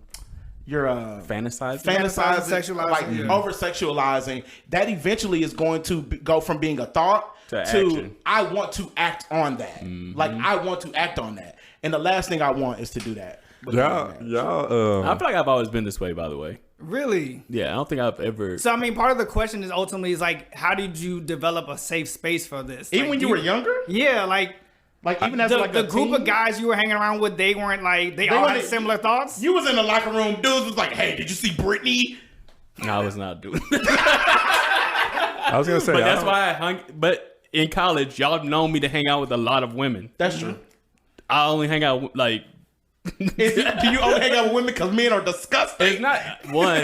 sexualizing, like over sexualizing. That eventually is going to go from being a thought to I want to act on that. Like, I want to act on that. And the last thing I want is to do that. Y'all. I feel like I've always been this way, by the way. Really? Yeah, I don't think I've ever. So, I mean, part of the question is ultimately is like, how did you develop a safe space for this? Even when you were younger? Yeah, like even as the group of guys you were hanging around with, they weren't like, they all had similar thoughts? You was in the locker room, dudes was like, hey, did you see Britney? No, I was not doing that. I was going to say. But that's why I hung. But in college, y'all have known me to hang out with a lot of women. That's true. I only hang out like. Do you only hang out with women because men are disgusting? It's not one.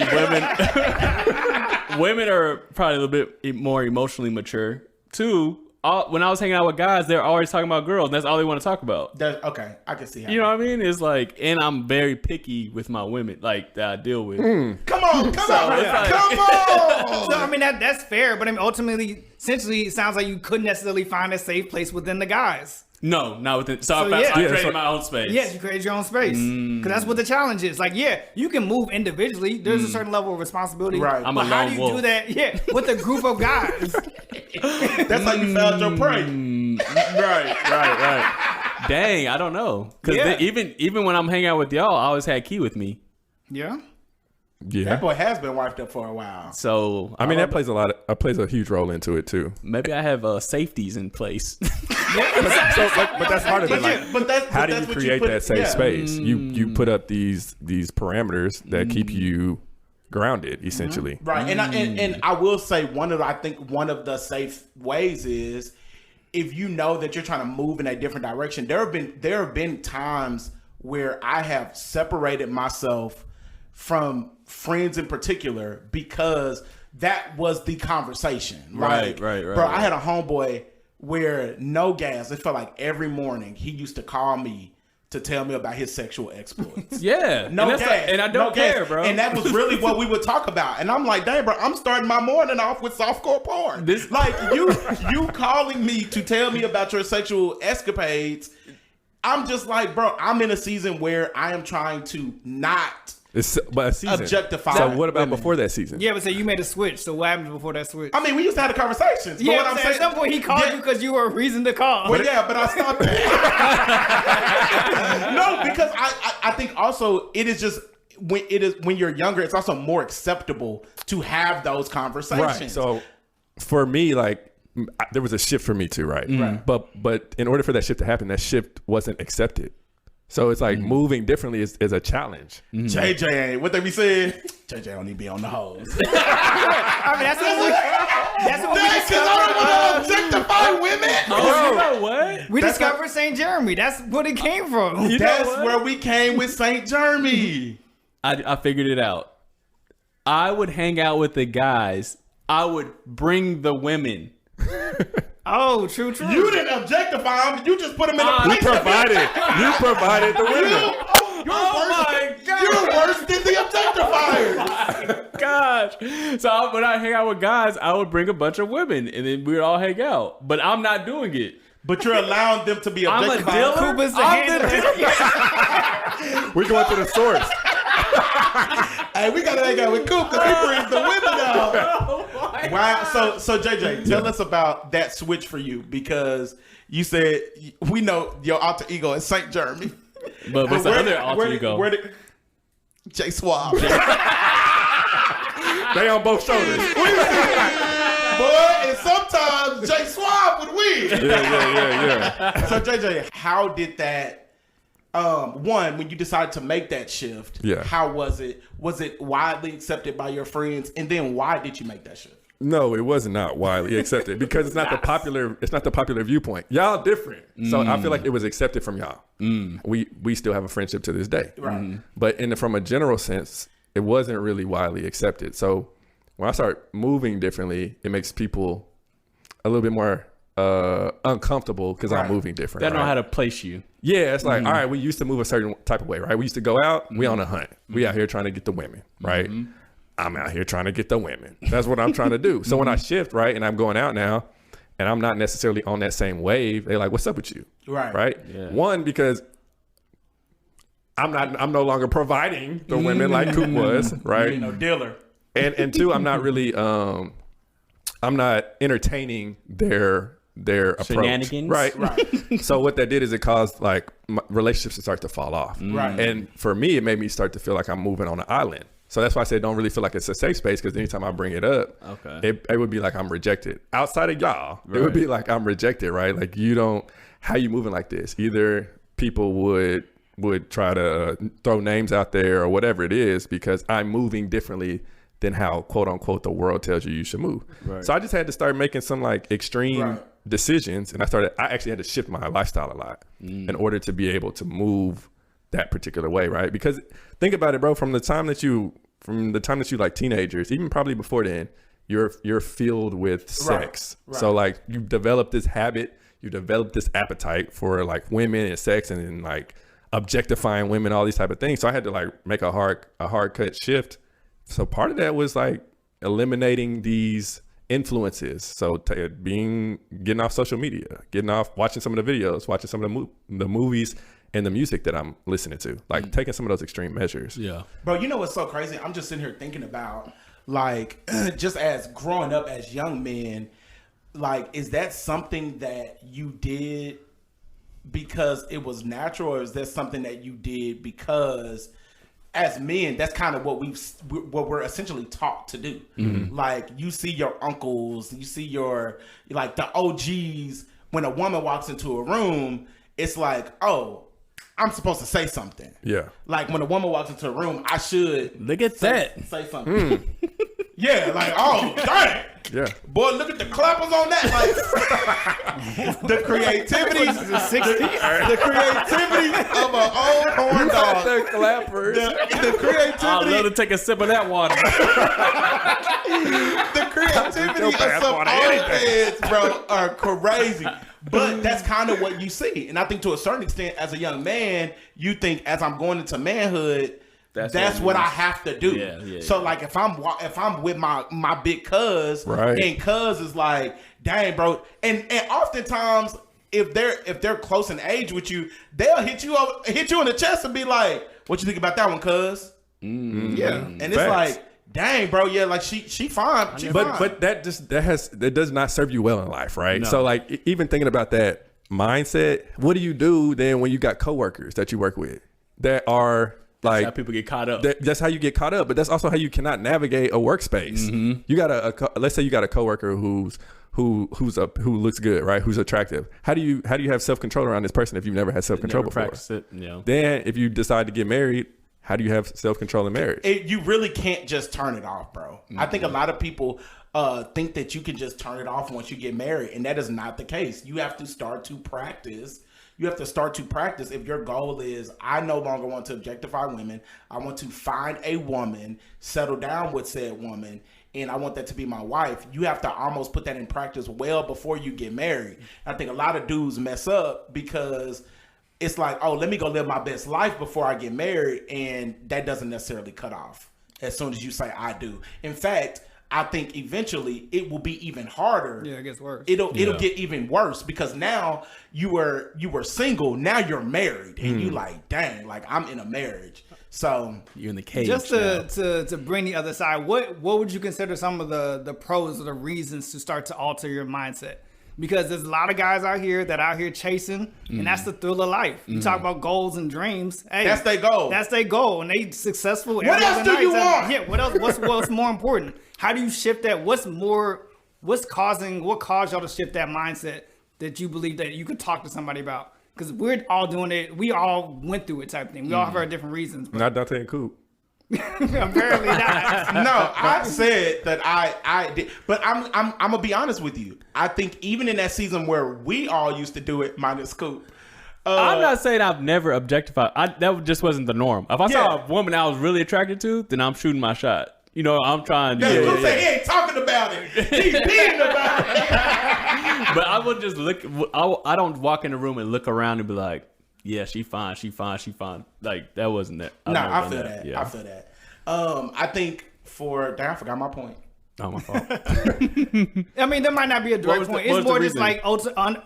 Women are probably a little bit more emotionally mature. Two, when I was hanging out with guys, they're always talking about girls. And that's all they want to talk about. Okay, I can see how. You know what I mean? It's like, and I'm very picky with my women, like that I deal with. Come on. So, I mean, that's fair, but I mean, ultimately, essentially, it sounds like you couldn't necessarily find a safe place within the guys. No, not within. So I created my own space. Yes, you created your own space. Because that's what the challenge is. Like, yeah, you can move individually. There's a certain level of responsibility. Right. I'm but a how lone do you wolf. do that? Yeah, with a group of guys. That's how you found your prey. Right. Dang, I don't know. Because even when I'm hanging out with y'all, I always had Key with me. Yeah. Yeah. That boy has been wiped up for a while. So I mean, that plays a huge role into it too. maybe I have safeties in place. But that's harder than how do you create that safe space? You put up these parameters that keep you grounded, essentially. Right. And I will say one of the safe ways is if you know that you're trying to move in a different direction. There have been times where I have separated myself from friends in particular because that was the conversation. Right. Bro, I had a homeboy where no gas. It felt like every morning he used to call me to tell me about his sexual exploits. Yeah. No gas. And I don't care, bro. And that was really what we would talk about. And I'm like, dang, bro, I'm starting my morning off with softcore porn. You calling me to tell me about your sexual escapades. I'm just like, bro, I'm in a season where I am trying to not but a season. Objectify. So what about women. Before that season? Yeah, but say you made a switch. So what happened before that switch? I mean, we used to have the conversations. Yeah, but what I'm saying, at some point he called you because you were a reason to call. But but I stopped that. No, because I think also it is just when you're younger, it's also more acceptable to have those conversations. Right. So for me, like there was a shift for me too, right? Right. But in order for that shift to happen, that shift wasn't accepted. So it's like moving differently is a challenge. JJ ain't what they be saying. JJ don't need to be on the hose. I mean, that's what we because I don't want to objectify women. Oh, you know what? We discovered St. Jeremy. That's what it came from. That's where we came with St. Jeremy. I figured it out. I would hang out with the guys. I would bring the women. Oh, true. You didn't objectify them. You just put them in a place. You provided the women. You're worse than the objectifiers. Oh my gosh. So when I hang out with guys, I would bring a bunch of women and then we'd all hang out. But I'm not doing it. But you're allowing them to be objectified. I'm a dealer. Cooper's the handler. We're going to the source. Hey, we gotta hang out with Coop because he brings the women out. Oh my Wow. So JJ, tell us about that switch for you, because you said we know your alter ego is Saint Jeremy. But what's the other alter ego? Where did Jay Swab? They on both shoulders. Boy, and sometimes Jay Swab would win. Yeah. So JJ, how did that? One, when you decided to make that shift, how was it? Was it widely accepted by your friends? And then why did you make that shift? No, it was not widely accepted because it's not the popular viewpoint. Y'all different. So I feel like it was accepted from y'all. We still have a friendship to this day. Right. But from a general sense, it wasn't really widely accepted. So when I start moving differently, it makes people a little bit more uncomfortable because I'm moving different. They don't know how to place you. Yeah, it's like, all right, we used to move a certain type of way, right? We used to go out, we on a hunt. We out here trying to get the women, right? I'm out here trying to get the women. That's what I'm trying to do. So when I shift, right, and I'm going out now, and I'm not necessarily on that same wave, they're like, what's up with you? Right? Yeah. One, because I'm no longer providing the women like Coop was, right? You know, dealer. And two, I'm not really, I'm not entertaining their approach, shenanigans, right? So what that did is it caused like my relationships to start to fall off, right? And for me, it made me start to feel like I'm moving on an island. So that's why I said don't really feel like it's a safe space, because anytime I bring it up, it would be like I'm rejected. Outside of y'all, it would be like I'm rejected, right? Like how you moving like this? Either people would try to throw names out there or whatever it is, because I'm moving differently than how quote unquote the world tells you should move. Right. So I just had to start making some like extreme decisions, and I actually had to shift my lifestyle a lot in order to be able to move that particular way, right? Because think about it, bro, from the time that you like teenagers, even probably before then, you're filled with sex. Right. So like you develop this habit, you develop this appetite for like women and sex and like objectifying women, all these type of things. So I had to like make a hard cut shift. So part of that was like eliminating these influences. So getting off social media, watching some of the videos, watching some of the movies and the music that I'm listening to, like taking some of those extreme measures. Yeah. Bro, you know what's so crazy? I'm just sitting here thinking about like just as growing up as young men, like, is that something that you did because it was natural, or is that something that you did because as men, that's kind of what we're essentially taught to do. Like you see your uncles, you see your like the OGs, when a woman walks into a room, it's like, oh, I'm supposed to say something. Yeah. Like when a woman walks into a room, I should look at that. Say something. Yeah, like, oh, dang. Yeah. Boy, look at the clappers on that. Like the creativity of an old horn dog. The clappers. The creativity. I'll love to take a sip of that water. The creativity of some old heads, bro, are crazy. But that's kind of what you see. And I think to a certain extent, as a young man, you think as I'm going into manhood, that's what I have to do. Yeah, so like if I'm with my big cuz, and cuz is like, dang, bro, and oftentimes if they're close in age with you, they'll hit you in the chest and be like, what you think about that one, cuz? Yeah, and it's like, dang, bro, yeah, like she fine. But that does not serve you well in life, right? No. So like even thinking about that mindset, what do you do then when you got coworkers that you work with that are like, that's how people get caught up. That's how you get caught up, but that's also how you cannot navigate a workspace. You got let's say you got a coworker who looks good, right? Who's attractive. How do you have self-control around this person if you've never had self-control before? Practice it, Then if you decide to get married, how do you have self-control in marriage? You really can't just turn it off, bro. I think a lot of people think that you can just turn it off once you get married, and that is not the case. You have to start to practice. If your goal is, I no longer want to objectify women. I want to find a woman, settle down with said woman, and I want that to be my wife. You have to almost put that in practice well before you get married. I think a lot of dudes mess up because it's like, oh, let me go live my best life before I get married. And that doesn't necessarily cut off as soon as you say I do. In fact, I think eventually it will be even harder. Yeah, it gets worse. It'll get even worse because now you were single, now you're married, and you like, dang, like I'm in a marriage. So you're in the cage. Just to bring the other side, what would you consider some of the pros or the reasons to start to alter your mindset? Because there's a lot of guys out here that out here chasing, and that's the thrill of life. You talk about goals and dreams. Hey, that's their goal. That's their goal, and they successful. What else do you want? Yeah. What else? What's more important? How do you shift that? What caused y'all to shift that mindset that you believe that you could talk to somebody about? Because we're all doing it. We all went through it type thing. We all have our different reasons. Not Dante and Coop. Apparently not. No, I said that I did, but I'm gonna be honest with you. I think even in that season where we all used to do it, minus Coop. I'm not saying I've never objectified. That just wasn't the norm. If I saw a woman I was really attracted to, then I'm shooting my shot. You know, I'm trying. Coop said he ain't talking about it. He's being about it. But I would just look. I don't walk in the room and look around and be like, yeah, she fine. Like, that wasn't that. I feel that. Yeah. I feel that. I think I forgot my point. Oh, my fault. I mean, there might not be a direct point. It's more just like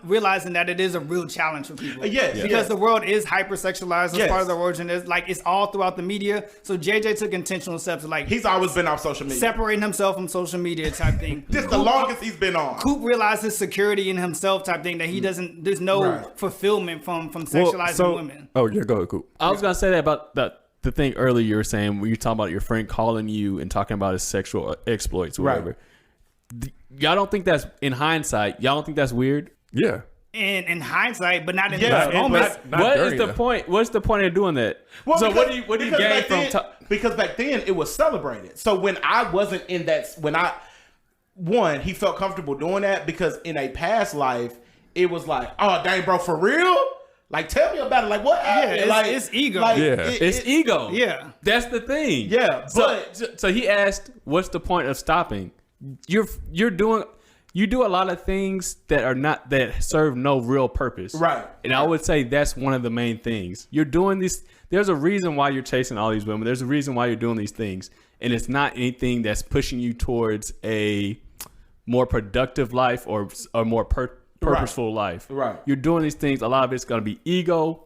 realizing that it is a real challenge for people. Because the world is hypersexualized as part of the origin. It's all throughout the media. So JJ took intentional steps to he's always been off social media. Separating himself from social media type thing. This is the longest he's been on. Coop realized his security in himself type thing that he doesn't, there's no fulfillment from sexualizing women. Oh, yeah, go ahead, Coop. I was going to say that about the thing earlier you were saying when you talking about your friend calling you and talking about his sexual exploits or whatever. Y'all don't think that's, in hindsight, y'all don't think that's weird? Yeah. In hindsight, but not in this moment. What is the point? What's the point of doing that? Well, so what do you gain from? Because back then it was celebrated. So when I wasn't in that, he felt comfortable doing that because in a past life it was like, oh dang, bro, for real? Like, tell me about it. Like, what happened? Yeah, it's ego. It's ego. Yeah. That's the thing. Yeah. So he asked, what's the point of stopping? You do a lot of things that serve no real purpose. Right. And I would say that's one of the main things. You're doing this. There's a reason why you're chasing all these women. There's a reason why you're doing these things. And it's not anything that's pushing you towards a more productive life or a more purposeful life. Right. You're doing these things. A lot of it's going to be ego,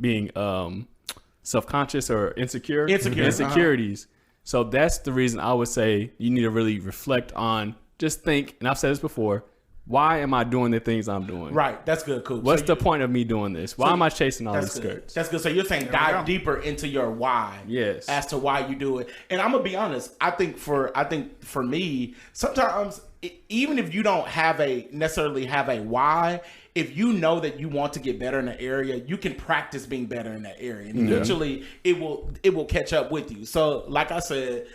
being self-conscious or insecurities. So that's the reason I would say you need to really reflect on, just think, and I've said this before, why am I doing the things I'm doing? Right. That's good, Coop. What's the point of me doing this? Why am I chasing all these skirts? That's good. So you're saying dive deeper into your why. Yes. As to why you do it. And I'm gonna be honest. I think for me, sometimes even if you don't necessarily have a why, if you know that you want to get better in an area, you can practice being better in that area, and eventually it will catch up with you. So, like I said,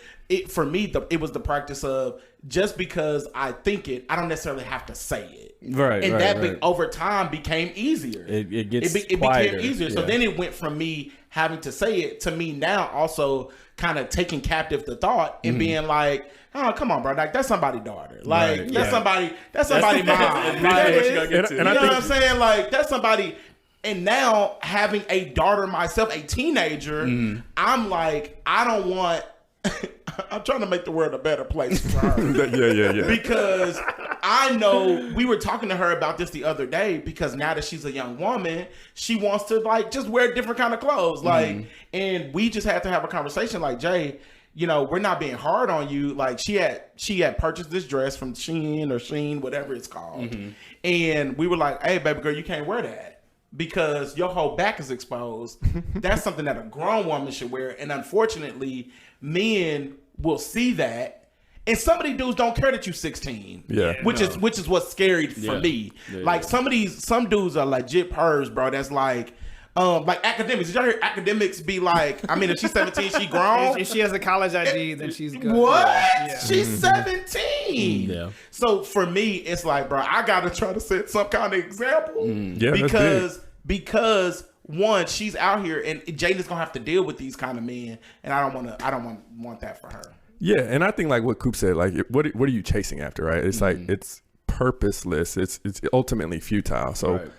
for me, it was the practice of just because I think it, I don't necessarily have to say it. Right. And that over time became easier. It became easier. Yeah. So then it went from me having to say it to me now also kind of taking captive the thought and being like, oh, come on, bro. Like, that's somebody's daughter. Like, that's somebody's mom. You know what I'm saying? Like, that's somebody. And now having a daughter myself, a teenager, I'm like, I don't want. I'm trying to make the world a better place for her. Yeah. Because I know we were talking to her about this the other day, because now that she's a young woman, she wants to like just wear different kind of clothes. Like, and we just had to have a conversation like, Jay, you know, we're not being hard on you. Like, she had purchased this dress from Shein, whatever it's called. And we were like, hey, baby girl, you can't wear that because your whole back is exposed. That's something that a grown woman should wear. And unfortunately, men will see that, and some of these dudes don't care that you're 16. Which is what's scary for me. Like some dudes are legit pervs, bro. That's like academics. Did y'all hear academics be like, I mean, if she's 17, she grown. If she has a college ID, then she's good. What? Yeah. She's 17. Yeah. So for me, it's like, bro, I gotta try to set some kind of example. Because one, she's out here, and Jaden's gonna have to deal with these kind of men, and I don't want that for her. Yeah, and I think like what Coop said, like what are you chasing after, right? It's like it's purposeless. It's ultimately futile. So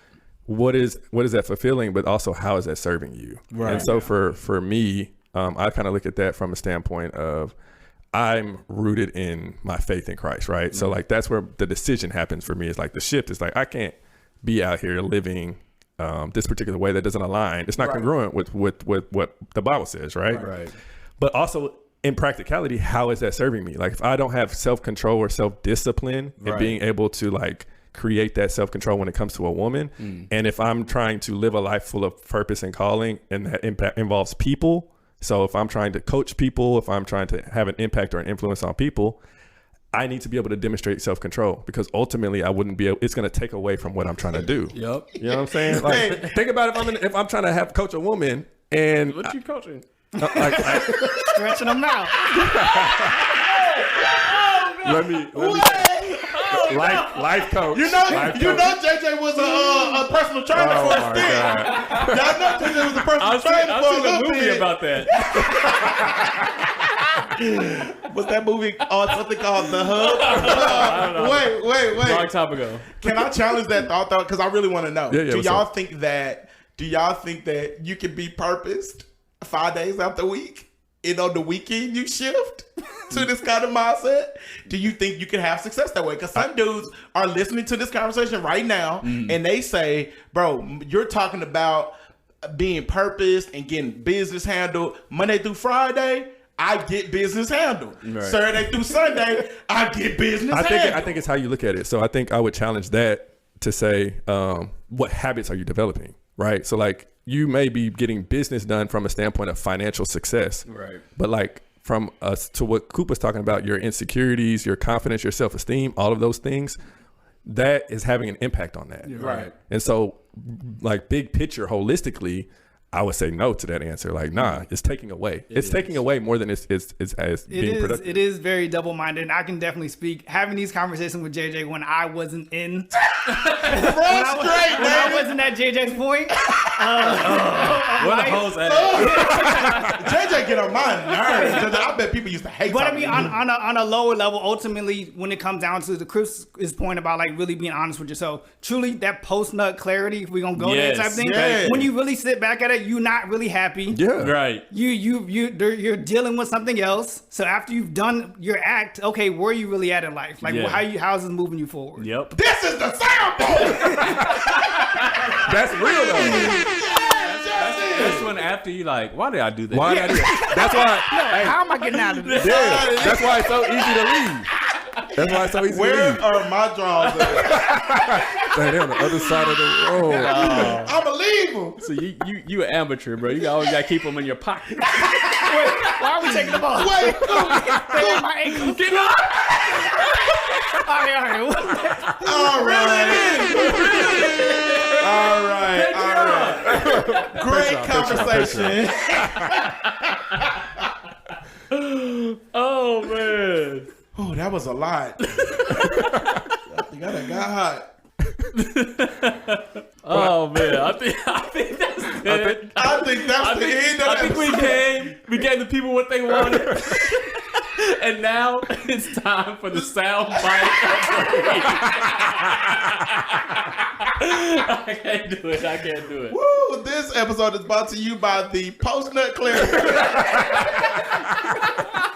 what is that fulfilling, but also how is that serving you? Right. And so for me, I kind of look at that from a standpoint of I'm rooted in my faith in Christ, right? So like that's where the decision happens for me. It's like the shift is like I can't be out here living this particular way that doesn't align. It's not congruent with what the Bible says, right? Right. But also in practicality, how is that serving me? Like if I don't have self-control or self-discipline and being able to like create that self-control when it comes to a woman, and if I'm trying to live a life full of purpose and calling, and that involves people, so if I'm trying to coach people, if I'm trying to have an impact or an influence on people, I need to be able to demonstrate self-control, because ultimately I wouldn't be able, it's going to take away from what I'm trying to do. Yep. You know what I'm saying? Like think about if I'm trying to coach a woman and What you coaching? Stretching them out. let me life coach. You know, JJ was a personal trainer for a stint. Y'all know JJ was a personal trainer for a little bit. movie about that. Was that movie something called The Hub? I don't know. Wait. Long time ago. Can I challenge that thought though? Because I really want to know. Yeah, Do y'all think that you can be purposed 5 days out the week? And on the weekend you shift to this kind of mindset? Do you think you can have success that way? Because some dudes are listening to this conversation right now and they say, bro, you're talking about being purposed and getting business handled Monday through Friday. I get business handled. Right. Saturday through Sunday, I get business handled. I think it's how you look at it. So I think I would challenge that to say, what habits are you developing? Right. So like you may be getting business done from a standpoint of financial success. Right. But like from us to what Coop was talking about, your insecurities, your confidence, your self-esteem, all of those things, that is having an impact on that. Right. And so like big picture holistically, I would say no to that answer. Like, nah, it's taking away. It's taking away more than it's being productive. It is very double-minded. And I can definitely speak. Having these conversations with JJ when I wasn't in. when I wasn't at JJ's point. Where the hoes at? JJ get on my nerves. I bet people used to hate. But I mean, on a lower level, ultimately, when it comes down to the Chris's point about like really being honest with yourself, truly that post-nut clarity, if we're gonna go there type thing. Yeah. When you really sit back at it, you're not really happy. Yeah. Right. You're dealing with something else. So after you've done your act, okay, where are you really at in life? Like how's this moving you forward? Yep. This is the soundboard. That's real though. That's when after you like, why did I do that? Why did I do that? That's why. How am I getting out of this? Yeah. That's why it's so easy to leave. That's why it's so easy to Where leave. are my drawers at? They're on the other side of the road. I'ma leave them. So you an amateur, bro. You always gotta keep them in your pocket. Wait, why are we taking the ball? Wait, My ankle. Get up! All right. Great conversation. Oh man. Oh, that was a lot. I think I done got hot. Oh man, I think that's it. I think that's the end of I think episode. we gave the people what they wanted. And now it's time for the sound bite of the week. I can't do it. Woo! This episode is brought to you by the Post-Nut Clarity.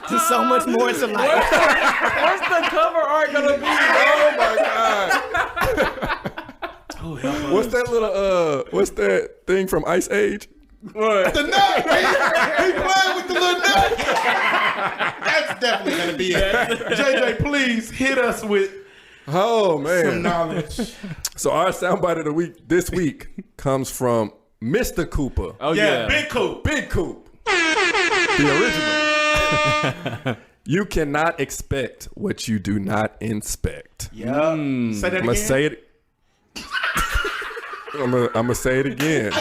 There's so much more to life. What's the cover art gonna be? Oh my god! What's that little what's that thing from Ice Age? What? The nut. He playing with the little nut. That's definitely gonna be it. JJ, please hit us with Oh some man! knowledge. So our soundbite of the week this week comes from Mr. Cooper. Oh Yeah, yeah. Big Coop. Big Coop. The original. You cannot expect what you do not inspect. Yeah. Say that I'm gonna again. say it. I'm gonna say it again.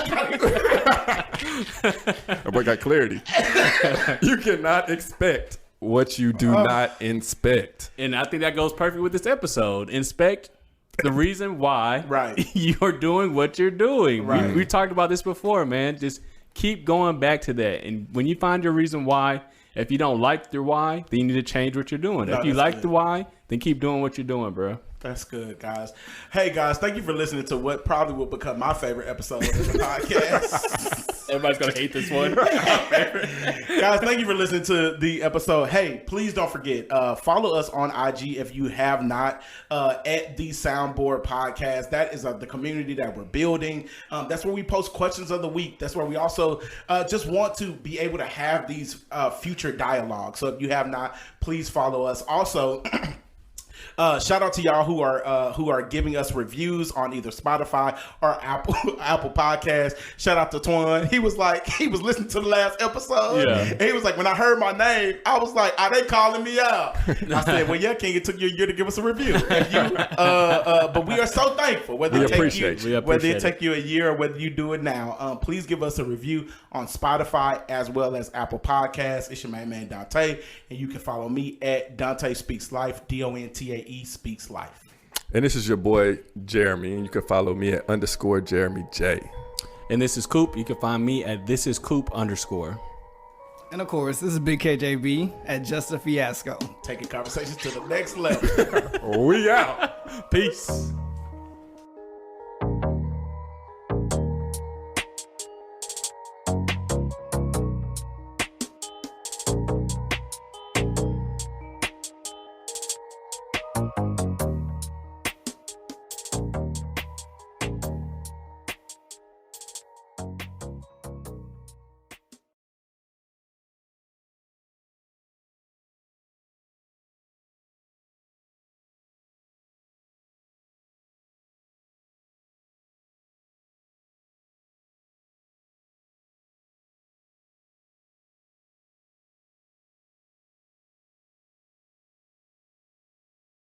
That boy got clarity. You cannot expect what you do not inspect. And I think that goes perfect with this episode. Inspect the reason why you're doing what you're doing. Right. We talked about this before, man. Just keep going back to that. And when you find your reason why, if you don't like your why, then you need to change what you're doing. No, if you that's like good. the why, then keep doing what you're doing, bro. That's good, guys. Hey, guys, thank you for listening to what probably will become my favorite episode of the podcast. Everybody's gonna hate this one. Guys, thank you for listening to the episode. Hey, please don't forget, follow us on IG if you have not, at the Soundboard Podcast. That is the community that we're building. That's where we post questions of the week. That's where we also just want to be able to have these future dialogues. So if you have not, please follow us. Also, shout out to y'all who are giving us reviews on either Spotify or Apple Podcasts. Shout out to Twan. He was listening to the last episode. Yeah. And he was like, when I heard my name, I was like, are they calling me out? I said, well, yeah, King, it took you a year to give us a review. But we are so thankful. Whether it take you a year or whether you do it now, please give us a review on Spotify as well as Apple Podcasts. It's your main man Dante, and you can follow me at Dante Speaks Life, DONTAE Speaks Life. And this is your boy Jeremy, and you can follow me at _Jeremy J. And this is Coop. You can find me at @thisiscoop_. And of course, this is Big KJB at Just a Fiasco. Taking conversations to the next level. We out. Peace.